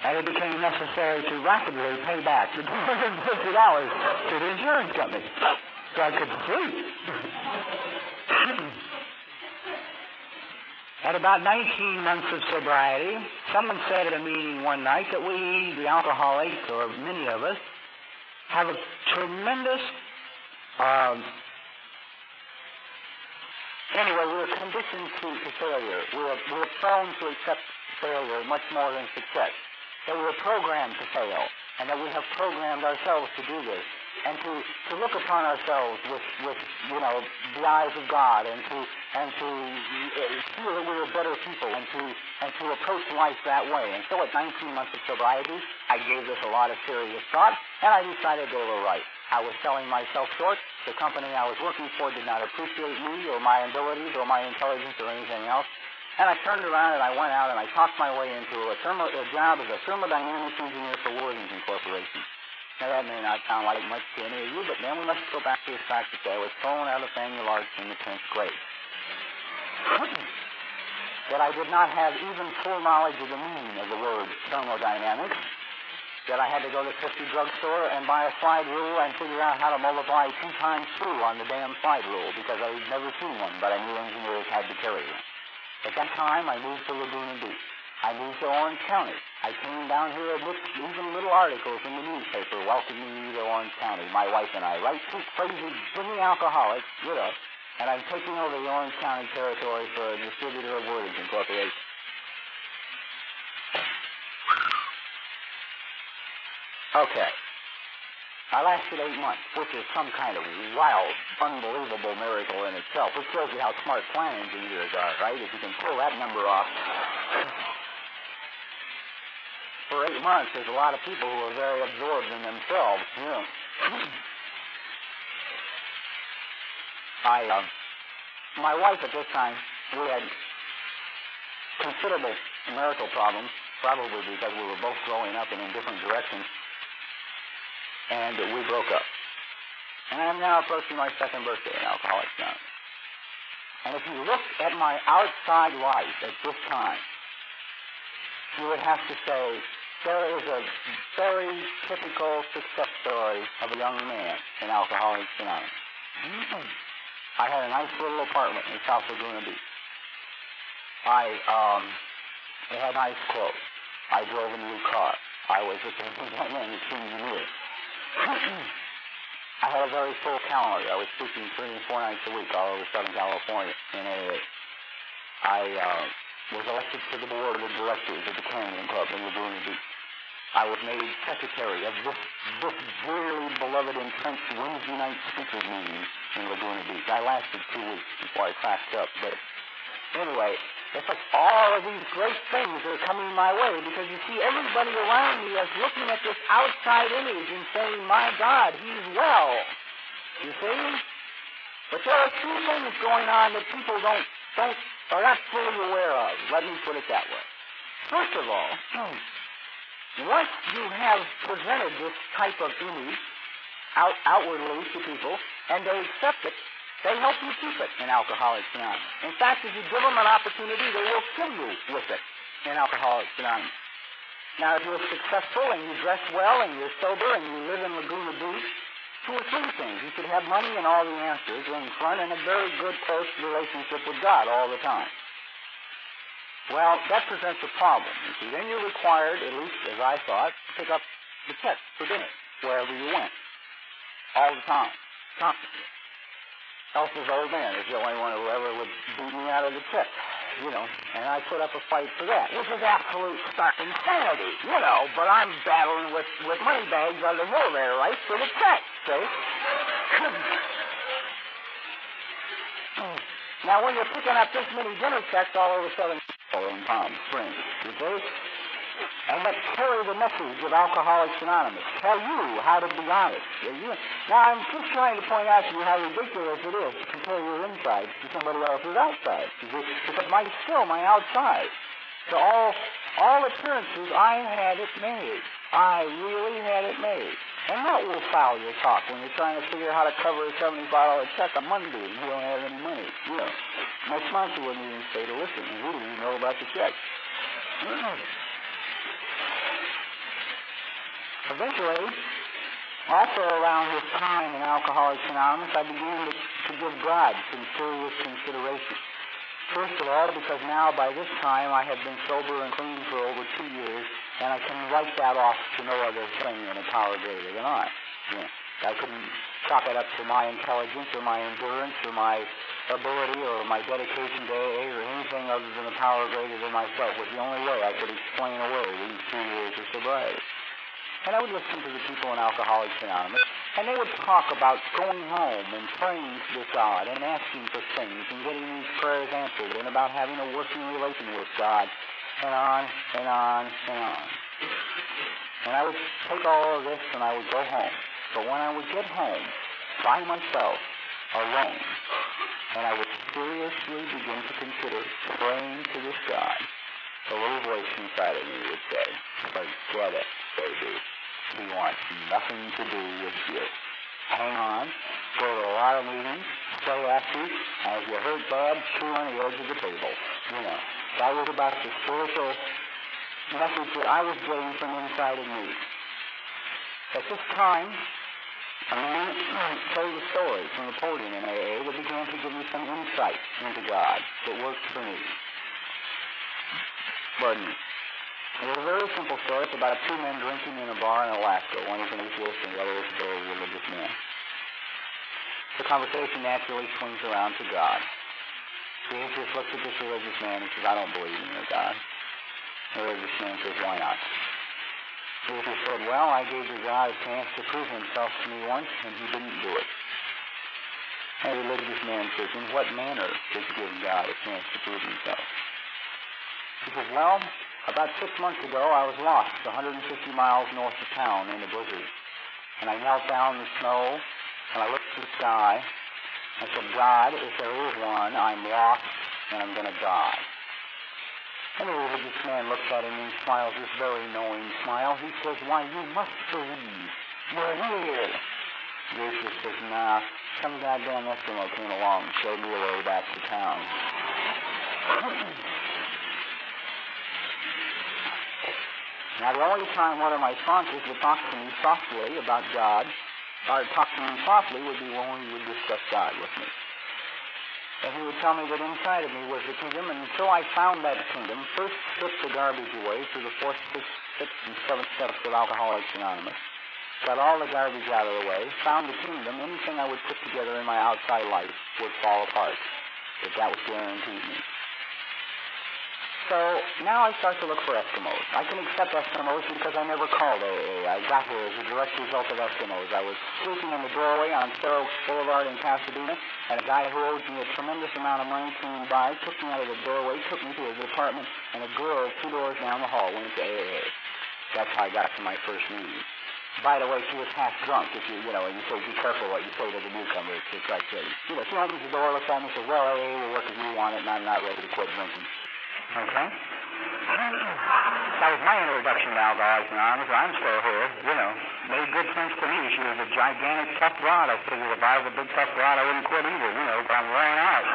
And it became necessary to rapidly pay back the $250 to the insurance company so I could sleep. At about 19 months of sobriety, someone said at a meeting one night that we, the alcoholics, or many of us, have a tremendous, anyway, we're conditioned to failure. We're prone to accept failure much more than success. That we're programmed to fail, and that we have programmed ourselves to do this, and to look upon ourselves with the eyes of God, and to feel that we're better people, and to approach life that way. And so at 19 months of sobriety, I gave this a lot of serious thought, and I decided they were right. I was selling myself short. The company I was working for did not appreciate me or my abilities or my intelligence or anything else. And I turned around and I went out and I talked my way into a job as a thermodynamics engineer for Worthington Corporation. Now that may not sound like much to any of you, but then we must go back to the fact that I was thrown out of Faneuil Arts in the 10th grade. That I did not have even full knowledge of the meaning of the word thermodynamics. That I had to go to the 50 drugstore and buy a slide rule and figure out how to multiply 2 times 2 on the damn slide rule because I had never seen one, but I knew engineers had to carry one. At that time, I moved to Laguna Beach. I moved to Orange County. I came down here and looked even little articles in the newspaper welcoming me to Orange County. My wife and I, right, 2 crazy, drinking alcoholics, with us, and I'm taking over the Orange County territory for a distributor of Worthington Corporation. Okay. I lasted 8 months, which is some kind of wild, unbelievable miracle in itself, which shows you how smart plant engineers are, right? If you can pull that number off. For 8 months, there's a lot of people who are very absorbed in themselves, you know. My wife at this time, we had considerable marital problems, probably because we were both growing up in different directions. And we broke up. And I'm now approaching my 2nd birthday in Alcoholics Anonymous. And if you look at my outside life at this time, you would have to say there is a very typical success story of a young man in Alcoholics Anonymous. I had a nice little apartment in South Laguna Beach. I had nice clothes. I drove a new car. I was a engineer. I had a very full calendar. I was speaking 3 and 4 nights a week all over Southern California in AA. I was elected to the board of directors of the Canyon Club in Laguna Beach. I was made secretary of this dearly beloved intense Wednesday night speakers meeting in Laguna Beach. I lasted 2 weeks before I cracked up, but anyway, it's like all of these great things are coming my way because you see everybody around me is looking at this outside image and saying, my God, he's well. You see? But there are 2 things going on that people are not fully aware of. Let me put it that way. First of all, once you have presented this type of image outwardly to people and they accept it, they help you keep it in Alcoholics Anonymous. In fact, if you give them an opportunity, they will kill you with it in Alcoholics Anonymous. Now, if you're successful and you dress well and you're sober and you live in Laguna Beach, two or three things. You should have money and all the answers in front and a very good, close relationship with God all the time. Well, that presents a problem. You see, then you're required, at least as I thought, to pick up the check for dinner wherever you went, all the time, constantly. Elsa's old man is the only one who ever would beat me out of the check, and I put up a fight for that, which is absolute stark insanity, but I'm battling with money bags on the hill there, right, for the check, see? Now, when you're picking up this many dinner checks all over Southern in Palm Springs, you see, and let's carry the message of Alcoholics Anonymous. Tell you how to be honest. Now, I'm just trying to point out to you how ridiculous it is to compare your inside to somebody else's outside. Because my outside, to all appearances, I had it made. I really had it made. And that will foul your talk when you're trying to figure out how to cover a $75 check on Monday and you don't have any money. My sponsor wouldn't even say to listen, and he didn't even know about the check. Eventually, also around this time in Alcoholics Anonymous, I began to give God some serious consideration. First of all, because now by this time I had been sober and clean for over 2 years, and I can write that off to no other thing in a power greater than I. I couldn't chalk it up to my intelligence or my endurance or my ability or my dedication to AA or anything other than a power greater than myself. Was the only way I could explain away these 2 years of sobriety. And I would listen to the people in Alcoholics Anonymous, and they would talk about going home and praying to God and asking for things and getting these prayers answered and about having a working relation with God and on and on and on. And I would take all of this and I would go home. But when I would get home by myself, alone, and I would seriously begin to consider praying to this God, the little voice inside of me would say, forget it, baby. He wants nothing to do with you. Hang on, go to a lot of meetings, play active, and if you hurt bad, chew on the edge of the table. That was about the spiritual message that I was getting from inside of me. At this time, a man told a story from the podium in AA that began to give me some insight into God that worked for me. Pardon me. It was a very simple story. It's about 2 men drinking in a bar in Alaska. One is an atheist and the other is a very religious man. The conversation naturally swings around to God. The atheist looks at this religious man and says, I don't believe in your God. The religious man says, why not? The atheist said, well, I gave your God a chance to prove himself to me once, and he didn't do it. And the religious man says, in what manner does he give God a chance to prove himself? He says, well, about 6 months ago, I was lost 150 miles north of town in a blizzard. And I knelt down in the snow, and I looked to the sky, and said, God, if there is one, I'm lost, and I'm going to die. And the religious man looks at him and smiles this very knowing smile. He says, why, you must believe. You're here. The atheist says, nah, some goddamn Eskimo came along and showed me the way back to town. Now, the only time one of my sponsors would talk to me softly about God, or talk to me softly, would be when we would discuss God with me. And he would tell me that inside of me was the kingdom, and until I found that kingdom, first stripped the garbage away through the 4th, 5th, 6th, and 7th steps of Alcoholics Anonymous, got all the garbage out of the way, found the kingdom, anything I would put together in my outside life would fall apart. If that was guaranteed me. So now I start to look for Eskimos. I can accept Eskimos because I never called AA. I got here as a direct result of Eskimos. I was sleeping in the doorway on Fair Oaks Boulevard in Pasadena, and a guy who owed me a tremendous amount of money came by, took me out of the doorway, took me to his apartment, and a girl 2 doors down the hall went to AA. That's how I got to my first meeting. By the way, she was half drunk. If you say, be careful what you say to the newcomer. It's like, she opens the door, looks at me, and says, well, AA will work if you want it, and I'm not ready to quit drinking. Okay? That was my introduction to Alcoholics Anonymous. I'm still here, Made good sense to me. She was a gigantic, tough rod. I figured if I was a big, tough rod, I wouldn't quit either, but I'm wearing out.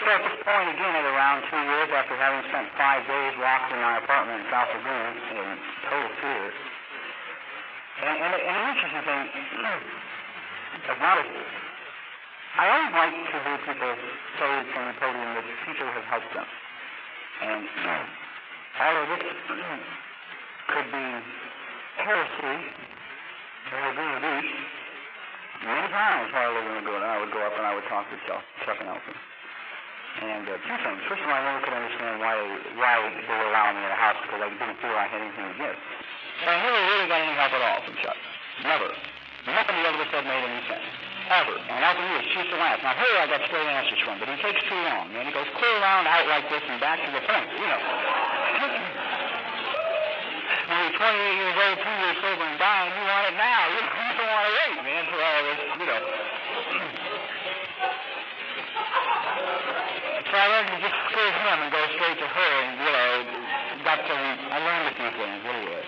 so at this point, again, at around 2 years after having spent 5 days locked in my apartment in South Laguna in total fear, and an interesting thing, I always like to hear people say from the podium that people have helped them. And although this could be heresy in Laguna Beach, many times while I lived in Laguna, I would go up and I would talk to Chuck and Elton. And two things. First of all, I never could understand why they were allowing me in the house, because I didn't feel I had anything to give. But I never really got any help at all from Chuck. Never. Nothing he ever said made any sense. Ever. And Elton used to laugh. Now here I got straight answers from him, but he takes too long, man. He goes clear around, out like this, and back to the point, you know. When you're 28 years old, 2 years sober and dying, you want it now. You don't want to wait, man, for all this, you know. So I learned to just screw him and go straight to her, and, you know, I learned a few things, anyway.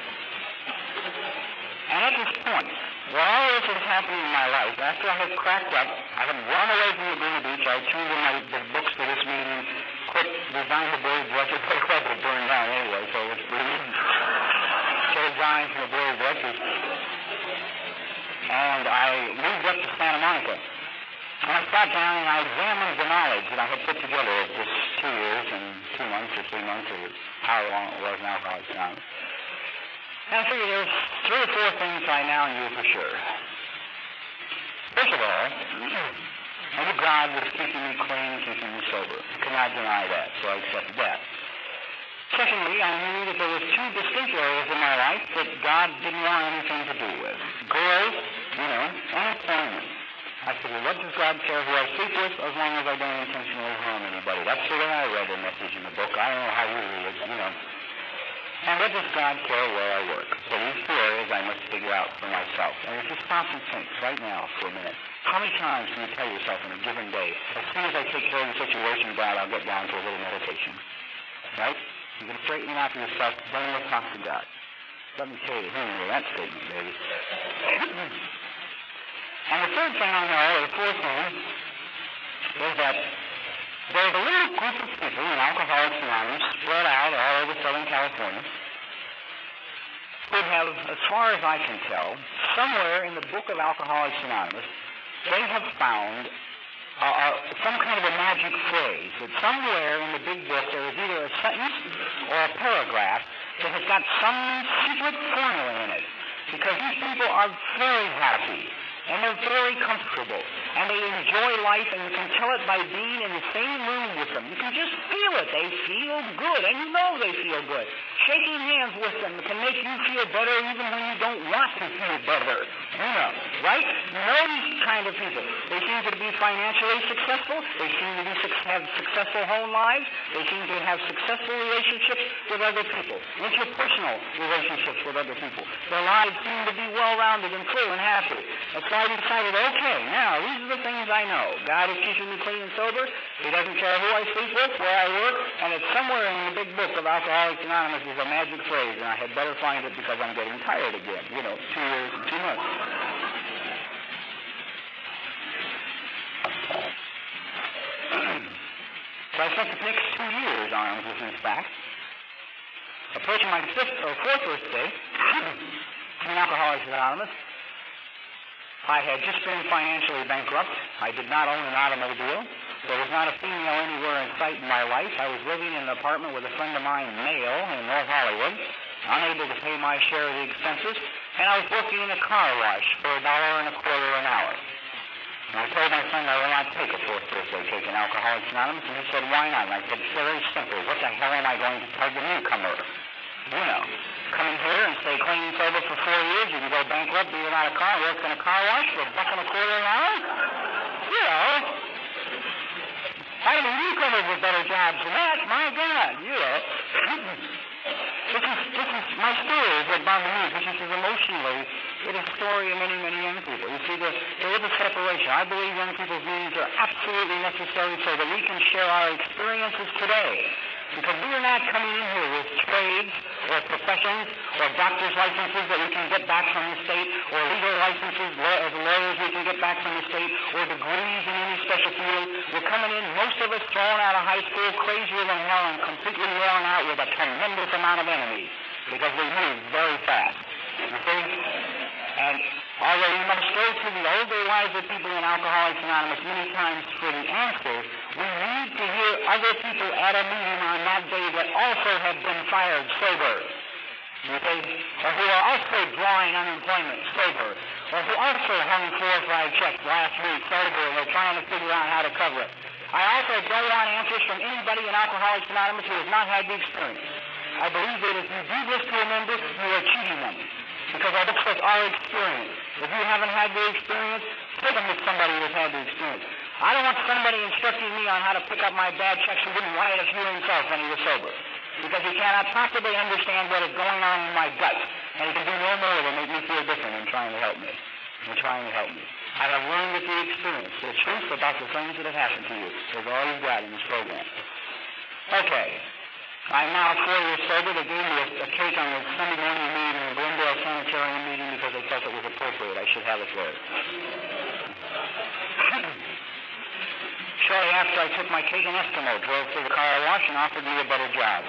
And at this point, while all this was happening in my life, after I had cracked up, I had run away from Laguna Beach, I turned in the books for this meeting, quit, resigned the board of directors, the club had burned down anyway, so it's pretty easy. So resigned from the board of directors. And I moved up to Santa Monica. And I sat down and I examined the knowledge that I had put together of this 2 years and 2 months or 3 months or how long it was now, how it's done. And I figured there was 3 or 4 things I now knew for sure. First of all, I knew God was keeping me clean and keeping me sober. I could not deny that, so I accepted that. Secondly, I knew that there were 2 distinct areas in my life that God didn't want anything to do with. Growth, you know, and employment. I said, well, what does God care who I sleep with as long as I don't intentionally harm anybody? That's the way I read the message in the book. I don't know how you read it, you know. And what does God care where I work? So these 2 areas I must figure out for myself. And if you stop and think right now for a minute, how many times can you tell yourself in a given day, as soon as I take care of the situation, God, I'll get down to a little meditation? Right? You're going to straighten it out for yourself, then we'll talk to God. Let me tell you the meaning of that statement, baby. And the third thing I know, or the fourth thing, is that there's a little group of people in Alcoholics Anonymous spread out all over Southern California who have, as far as I can tell, somewhere in the book of Alcoholics Anonymous, they have found some kind of a magic phrase, that somewhere in the big book there is either a sentence or a paragraph that has got some secret formula in it. Because these people are very happy. And they're very comfortable, and they enjoy life, and you can tell it by being in the same room with them. You can just feel it. They feel good, and you know they feel good. Shaking hands with them can make you feel better even when you don't want to feel better. You know, right? You know these kind of people. They seem to be financially successful. They seem to have successful home lives. They seem to have successful relationships with other people, interpersonal relationships with other people. Their lives seem to be well-rounded and clear and happy. That's why I decided, okay, now, these are the things I know. God is keeping me clean and sober. He doesn't care who I sleep with, where I work, and it's somewhere in the big book of Alcoholics Anonymous is a magic phrase, and I had better find it because I'm getting tired again. You know, 2 years and 2 months. So I spent the next 2 years armed with these facts. Approaching my 5th or 4th birthday in Alcoholics Anonymous, I had just been financially bankrupt. I did not own an automobile. There was not a female anywhere in sight in my life. I was living in an apartment with a friend of mine, male, in North Hollywood, unable to pay my share of the expenses, and I was working in a car wash for $1.25 an hour. And I told my friend I will not take a 4th birthday cake in Alcoholics Anonymous, and he said, why not? And I said, it's very simple. What the hell am I going to tell the newcomer? You know, come in here and stay clean and sober for 4 years, you can go bankrupt, be without a car, work in a car wash for $1.25 an hour? You know, I mean, newcomers with better jobs than that, my God, you know. This is my story is what bothered me, because this is emotionally, it is a story of many, many young people. You see, there is a separation. I believe young people's meetings are absolutely necessary so that we can share our experiences today. Because we are not coming in here with trades or professions or doctor's licenses that we can get back from the state, or legal licenses as lawyers we can get back from the state, or degrees in any special field. We're coming in, most of us thrown out of high school, crazier than hell, and completely worn out with a tremendous amount of enemies, because we move very fast. You see? And although we must go to the older, wiser people in Alcoholics Anonymous many times for the answers, we need to hear other people at a meeting on that day that also have been fired sober, okay? Or who are also drawing unemployment sober, or who also hung 4 or 5 checks last week sober, and they're trying to figure out how to cover it. I also don't want answers from anybody in Alcoholics Anonymous who has not had the experience. I believe that if you do this to a member, you are cheating them, because our books are our experience. If you haven't had the experience, take them to somebody who's had the experience. I don't want somebody instructing me on how to pick up my bad checks who didn't write a few himself when he was sober, because he cannot possibly understand what is going on in my gut, and he can do no more than make me feel different in trying to help me. I have learned with the experience the truth about the things that have happened to you. That's all you've got in this program. Okay. I'm now 4 years sober. They gave me a cake on the Sunday morning meeting in the Glendale Sanitarium meeting because they felt it was appropriate. I should have it there. Shortly after I took my cake, an Eskimo drove to the car wash and offered me a better job.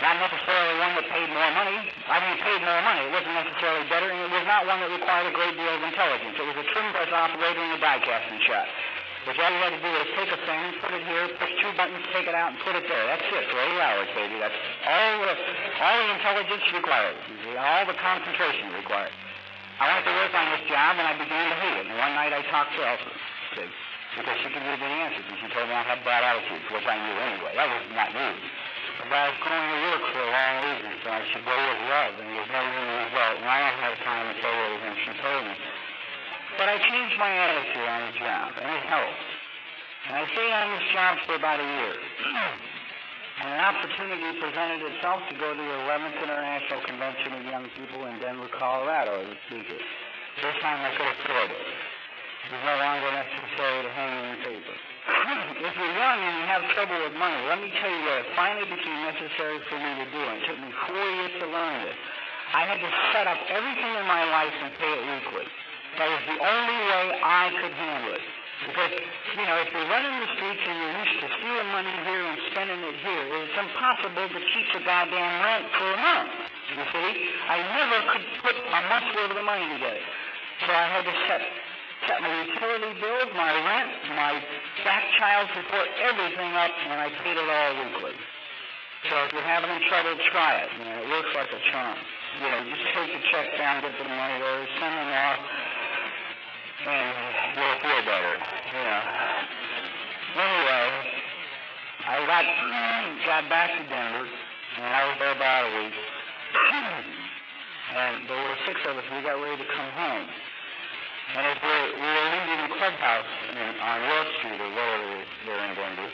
Not necessarily one that paid more money. I mean, it paid more money. It wasn't necessarily better, and it was not one that required a great deal of intelligence. It was a trim press operator in a die casting shop, which all you had to do was take a thing, put it here, push 2 buttons, take it out, and put it there. That's it for 8 hours, baby. That's all the intelligence required. All the concentration required. I went to work on this job, and I began to hate it. And one night I talked to Elsa, because she could give me the answers, and she told me I had bad attitudes, which I knew anyway. That was not new. But I was going to work for a long reason, so I should go with love, and there's never any result. And I don't have time to tell you everything she told me. But I changed my attitude on the job, and it helped. And I stayed on this job for about a year. And an opportunity presented itself to go to the 11th International Convention of Young People in Denver, Colorado as a speaker. This time I could afford it. It was no longer necessary to hang in paper. If you're young and you have trouble with money, let me tell you what it finally became necessary for me to do. And it took me 4 years to learn this. I had to set up everything in my life and pay it weekly. That was the only way I could handle it. Because, if you're running the streets and you're used to stealing money here and spending it here, it's impossible to keep the goddamn rent for a month. You see? I never could put a month's worth of the money together. So I had to set my utility bills, my rent, my back child support, everything up, and I paid it all weekly. So if you're having trouble, try it. It works like a charm. Just take the check down, get the money there, send them off, and you'll feel better. Anyway, I got back to Denver, and I was there about a week. And there were 6 of us. We got ready to come home. And as we were leaving the clubhouse on York Street, or whatever they're in Denver,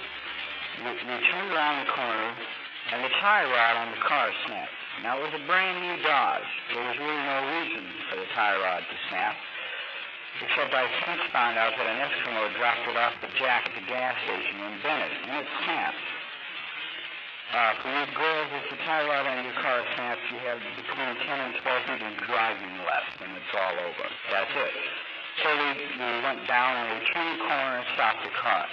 we turned around the corner, and the tie rod on the car snapped. Now, it was a brand new Dodge. There was really no reason for the tie rod to snap, except I since found out that an Eskimo dropped it off the jack at the gas station in Bennett, and it snapped. For you girls, if the tie rod on your car snaps, you have between 10 and 12 feet of driving left, and it's all over. That's it. So we went down and we turned the corner and stopped the car.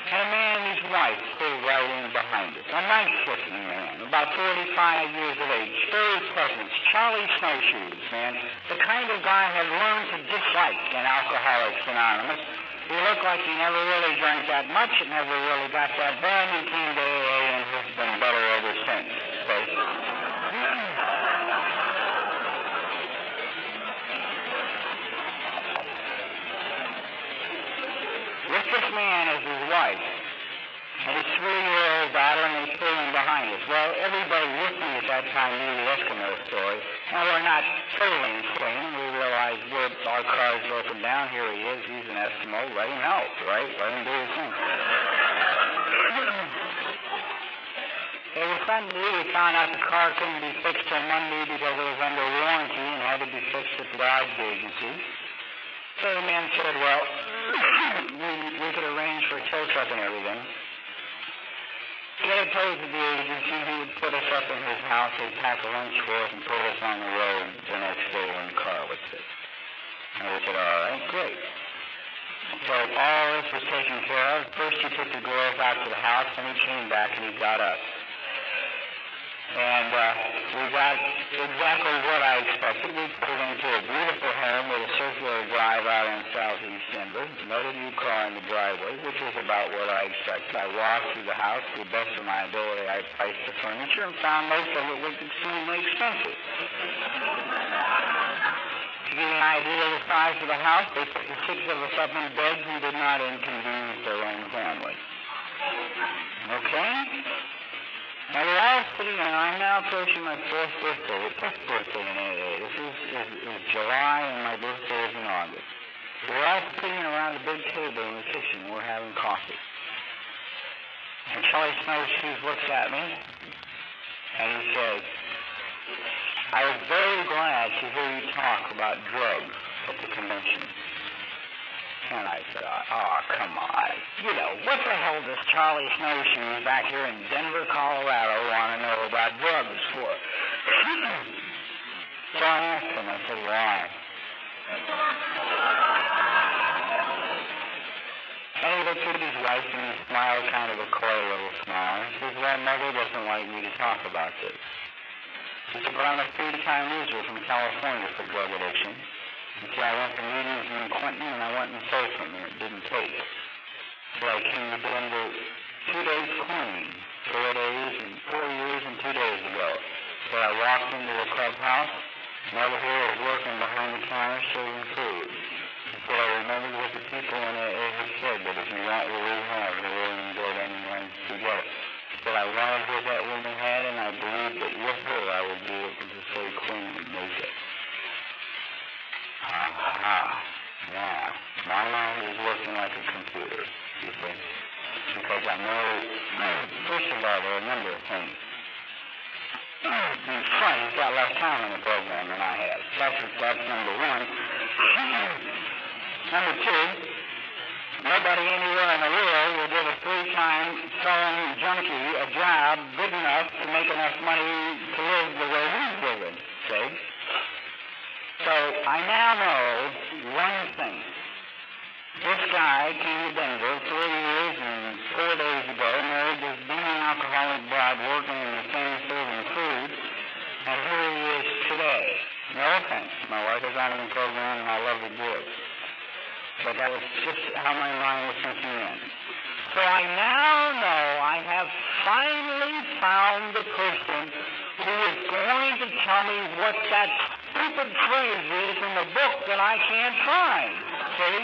And a man and his wife pulled right in behind us. A nice-looking man, about 45 years of age, very pleasant, Charlie Snowshoes, man. The kind of guy I have learned to dislike in Alcoholics Anonymous. He looked like he never really drank that much, and never really got that bad, and came to AA and has been better ever since. With this man as his wife, and his 3-year-old daughter, and they pulled in behind us. Well, everybody with me at that time knew the Eskimo story. Now, we're not totally insane. We realized our car's broken down. Here he is. He's an Eskimo. Let him help, right? Let him do his thing. It was Sunday. We found out the car couldn't be fixed till Monday because it was under warranty and had to be fixed at the Dodge agency. So the man said, well, we could arrange for a tow up and everything. He had told the agency he would put us up in his house, he'd pack a lunch for us and put us on the road the next day when the car was fixed. And we said, all right, great. So all this was taken care of. First he took the girls out to the house, then he came back and he got us. And we got exactly what I expected. We pulled into a beautiful home with a circular drive out in southeast Denver. Another new car in the driveway, which was about what I expected. I walked through the house to the best of my ability. I priced the furniture and found most of it was extremely expensive. To give you an idea of the size of the house, they put the 6 of us up in beds and did not inconvenience their own family. Okay? Now, we're all sitting there. I'm now approaching my 4th birthday, the 5th birthday in AA. This is July, and my birthday is in August. We're all sitting around a big table in the kitchen. We're having coffee. And Charlie Snowshoes looks at me, and he says, I was very glad to hear you talk about drugs at the convention. And I said, oh, come on. You know, what the hell does Charlie Snowshoes back here in Denver, Colorado want to know about drugs for? So I asked him, I said, why? And he looked at his wife and he smiled kind of a coy little smile. He says, well, Mother doesn't like me to talk about this. He said, but I'm a 3-time loser from California for drug addiction. He said, I went to meetings in Clinton and I went and sold them and it didn't take. So I came to Denver 2 days clean, 4 days and 4 years and 2 days ago. So I walked into the clubhouse and over here I was working behind the counter serving food. He said, I remembered what the people in AA had said, that if you want what we have, they're willing to go to any lengths to get it. He said, I wanted what that woman had and I believed that with her I would be able to stay clean and make it. Now, my mind is working like a computer, you see, because I know, first of all, there are a number of things. He's fun, he's got less time in the program than I have. That's number one. Number two, nobody anywhere in the world will give a 3-time selling junkie a job good enough to make enough money to live the way he's living, see? So I now know one thing. This guy came to Denver 4 years and 4 days ago, married this beaming alcoholic bride working in the same serving food, and here he is today. No offense. My wife is out of the program and I love to do it. But that was just how my mind was thinking in. So I now know I have finally found the person who is going to tell me what that stupid phrase is in the book that I can't find. See?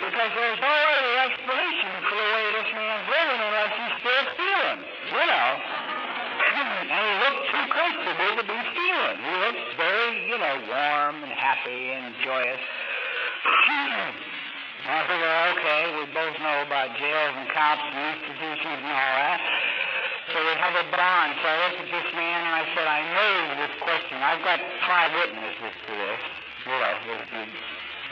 Because there's no other explanation for the way this man's living unless he's still stealing. You know. And he looked too comfortable to be stealing. He looked very, warm and happy and joyous. I said, well, okay, we both know about jails and cops and institutions and all that. So we have a bond. So I looked at this man and I said, I know this question. I've got 5 witnesses to this. As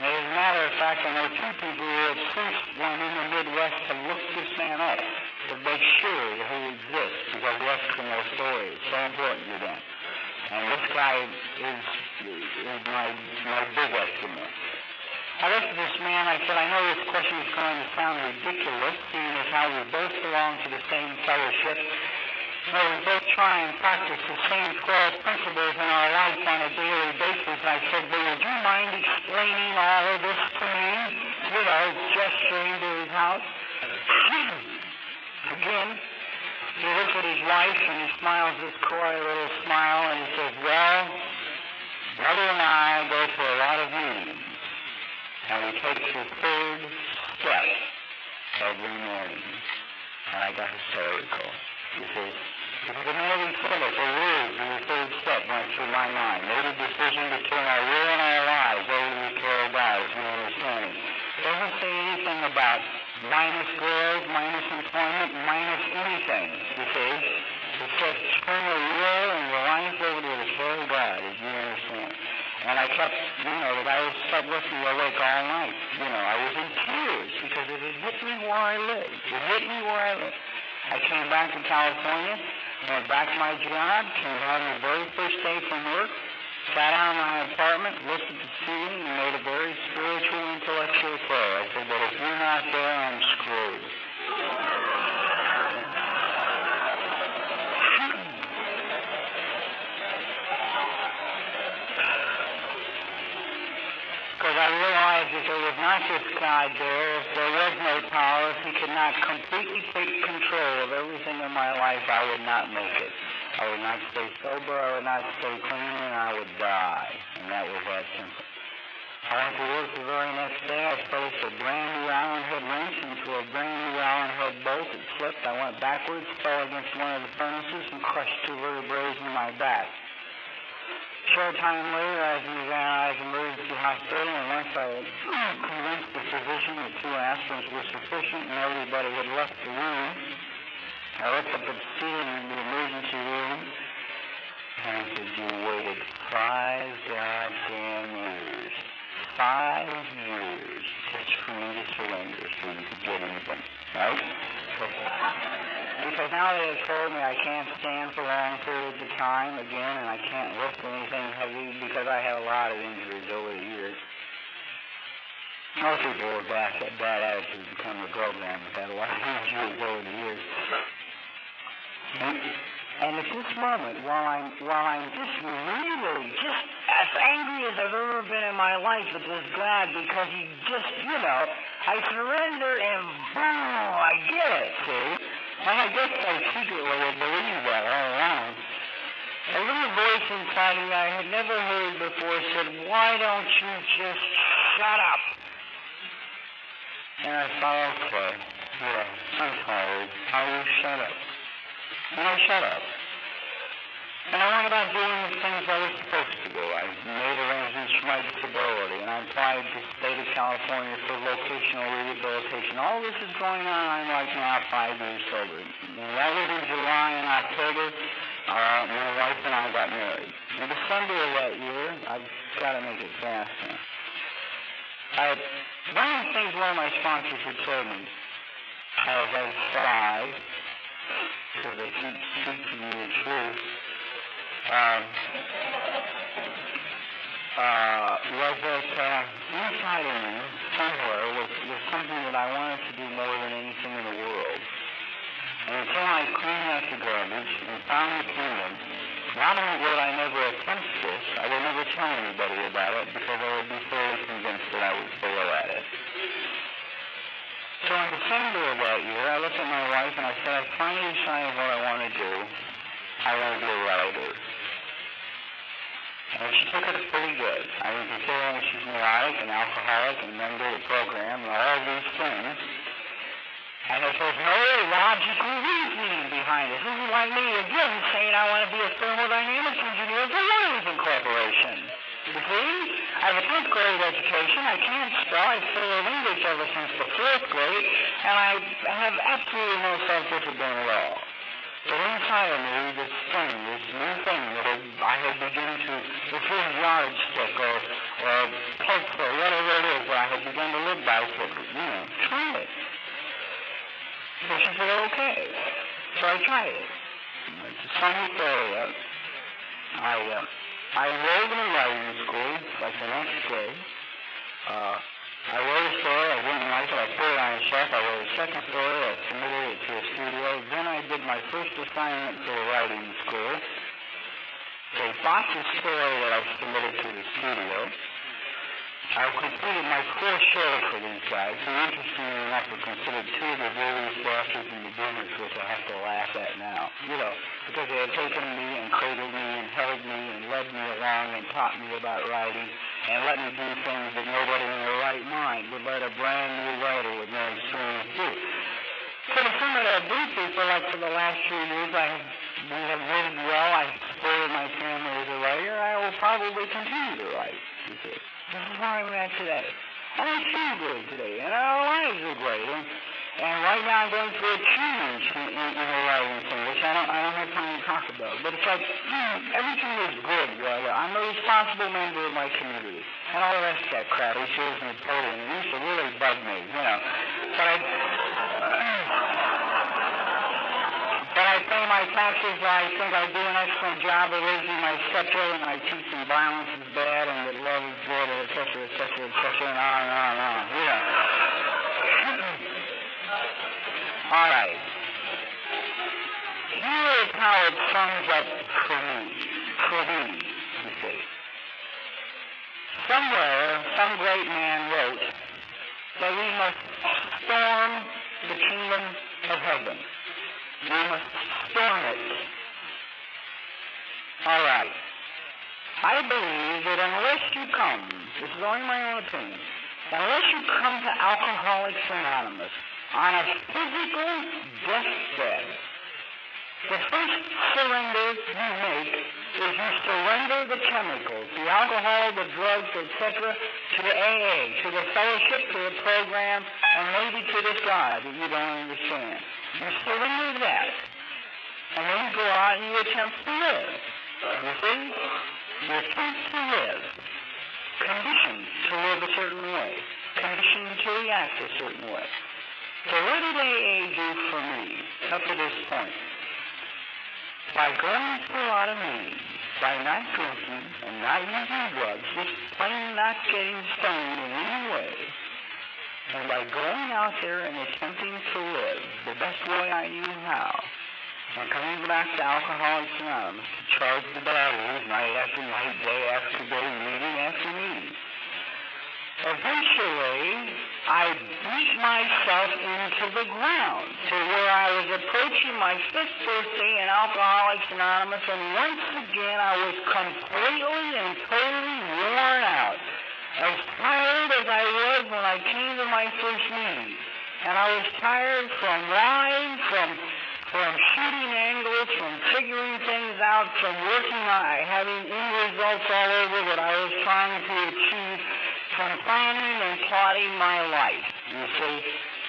a matter of fact, I know 2 people who have since one in the Midwest have looked this man up to make sure that he exists, because the Eskimo story is so important to them. And this guy is my big Eskimo. I looked at this man, I said, I know this question is going to sound ridiculous, seeing as how we both belong to the same fellowship. So we both try and practice the same 12 principles in our life on a daily basis. I said, but would you mind explaining all of this to me? Gesturing to his house. Again, he looks at his wife and he smiles this coy little smile and he says, well, Mother and I go to a lot of meetings. And we take the 3rd step every morning. And I got hysterical. You see? Because in every step, the words in the 3rd step went through my mind. Made a decision to turn our will and our lives over to the care of God, as you understand. It doesn't say anything about minus girls, minus employment, minus anything, you see? It says turn your will and your life over to the care of God, as you understand. And I kept, that I was stuck listening awake all night. I was in tears because it had hit me where I lived. It hit me where I lived. I came back to California, went back to my job, came home the very first day from work, sat down in my apartment, looked at the ceiling, and made a very spiritual, intellectual prayer. I said, but if you're not there, I'm screwed. Because I realized if there was not this God there, if there was no power, if he could not completely take control of everything in my life, I would not make it. I would not stay sober, I would not stay clean, and I would die. And that was that simple. I went to work the very next day. I placed a brand new Allen head wrench into a brand new Allen head bolt. It slipped. I went backwards, fell against one of the furnaces, and crushed 2 vertebrae in my back. Short time later, I was in the Van Nuys Emergency Hospital, and once I had convinced the physician that 2 aspirins were sufficient and everybody had left the room, I looked up at the ceiling in the emergency room, and I said, you waited 5 goddamn years. 5 years just for me to surrender so you could get anything, right? Because now they have told me I can't stand for long periods of time again, and I can't lift anything heavy because I had a lot of injuries over the years. Most people with bad attitudes become a program. I've had a lot of injuries over the years. And at this moment, while I'm just really just as angry as I've ever been in my life at this God, because he just, I surrender and boom, I get it, see? And I guess I secretly believe that all along. A little voice inside me I had never heard before said, why don't you just shut up? And I thought, okay, I'm tired. I will shut up. And I shut up. And I went about doing the things I was supposed to do. I made arrangements for my disability, and I applied to the state of California for vocational rehabilitation. All this is going on. I'm like now 5 years sober. And that was in July and October. My wife and I got married. In December of that year, I've got to make it fast now. One of the things one of my sponsors had told me, as I tried, because they keep speaking me the truth, was that inside of me, somewhere, was something that I wanted to do more than anything in the world. And until I cleaned out the garbage and found the kingdom, not only would I never attempt this, I would never tell anybody about it because I would be fully convinced that I would fail at it. So in December of that year, I looked at my wife and I said, I finally decided what I want to do. I want to be a writer. And she took it pretty good. I mean, considering she's neurotic and alcoholic and a member of the program and all these things. And there's no logical reasoning behind it. This is like me again saying I want to be a thermodynamics engineer for Williamson Corporation. You see? I have a 10th grade education. I can't spell. I've failed English ever since the 4th grade. And I have absolutely no self-discipline at all. But inside of me, this thing, this new thing that I had begun to, this little yardstick or pulse or whatever it is that I had begun to live by, said, try it. So she said, okay. So I tried it. It's a sunny area. I enrolled in a writing school, like the next day. I wrote a story, I didn't like it, I put it on a shelf. I wrote a second story, I submitted it to a studio. Then I did my first assignment for the writing school. They bought the story that I submitted to the studio. I completed my 4th show for these guys, who interestingly enough were considered 2 of the various bosses in the business, which I have to laugh at now. Because they had taken me and cradled me and held me and led me along and taught me about writing and let me do things that nobody in their right mind would let a brand new writer with no experience do. So to sum it up briefly, for the last 3 years, we have lived well. I've supported my family as a writer. I will probably continue to write. This is where I'm at today. And I feel good today, and our lives are great. And right now I'm going through a change in the writing thing, which I don't have time to talk about. But it's like, everything is good. I'm a responsible member of my community. And all the rest of that crap, which is Napoleon, it used to really bug me, But my taxes, I think I do an excellent job of raising my stepchildren. I teach them violence is bad and that love is good, et cetera, et cetera, et cetera, and on and on and on. Yeah. All right. Here is how it sums up for me, you see. Somewhere, some great man wrote that we must storm the kingdom of heaven. We must storm it. All right. I believe that unless you come, this is only my own opinion, unless you come to Alcoholics Anonymous on a physical deathbed, the first surrender you make is you surrender the chemicals, the alcohol, the drugs, etc., to the AA, to the fellowship, to the program, and maybe to this God that you don't understand. You surrender that, and then you go out and you attempt to live. You see? You attempt to live, conditioned to live a certain way, conditioned to react a certain way. So what did AA do for me up to this point? By going through a lot of meetings, by not drinking and not using drugs, just plain not getting stoned in any way, and by going out there and attempting to live the best way I knew how, and coming back to Alcoholics Anonymous to charge the batteries night after night, day after day, meeting after meeting. Eventually, I beat myself into the ground to where I was approaching my 5th birthday in Alcoholics Anonymous, and once again I was completely and totally worn out, as tired as I was when I came to my first meeting. And I was tired from lying, from shooting angles, from figuring things out, from working on having end results all over what I was trying to achieve, from planning and plotting my life, you see.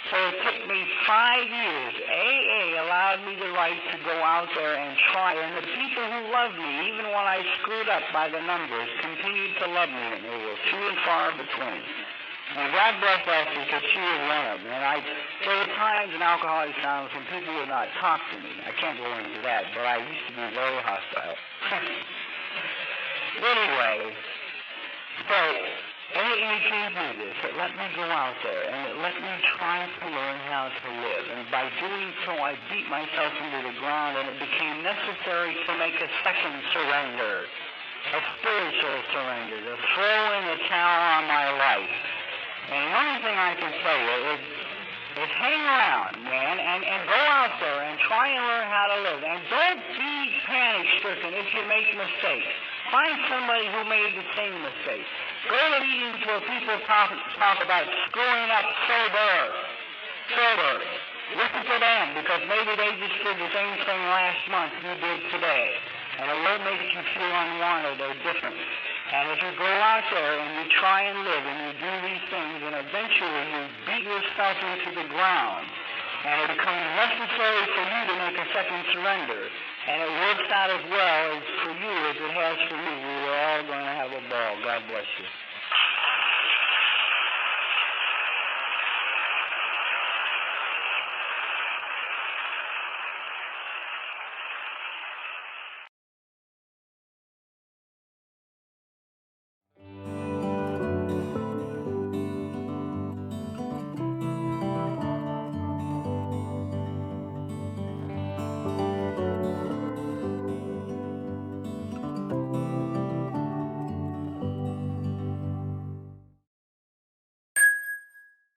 So it took me 5 years. AA allowed me the right to go out there and try, and the people who loved me, even when I screwed up by the numbers, continued to love me, and they were few and far between. And God bless us because she was one of them. And there were times in Alcoholics Anonymous when people would not talk to me. I can't go into that, but I used to be very hostile. Anyway, so AA gave me this. It let me go out there, and it let me try to learn how to live. And by doing so, I beat myself into the ground, and it became necessary to make a second surrender, a spiritual surrender, to throw in the towel on my life. And the only thing I can tell you is hang around, man, and go out there and try and learn how to live. And don't be panic-stricken if you make mistakes. Find somebody who made the same mistake. Go to meetings where people talk about screwing up sober. Listen to them, because maybe they just did the same thing last month you did today. And it won't make you feel unwanted or different. And if you go out there and you try and live and you do these things, and eventually you beat yourself into the ground, and it becomes necessary for you to make a second surrender, and it works out as well as for you as it has for me, we are all going to have a ball. God bless you.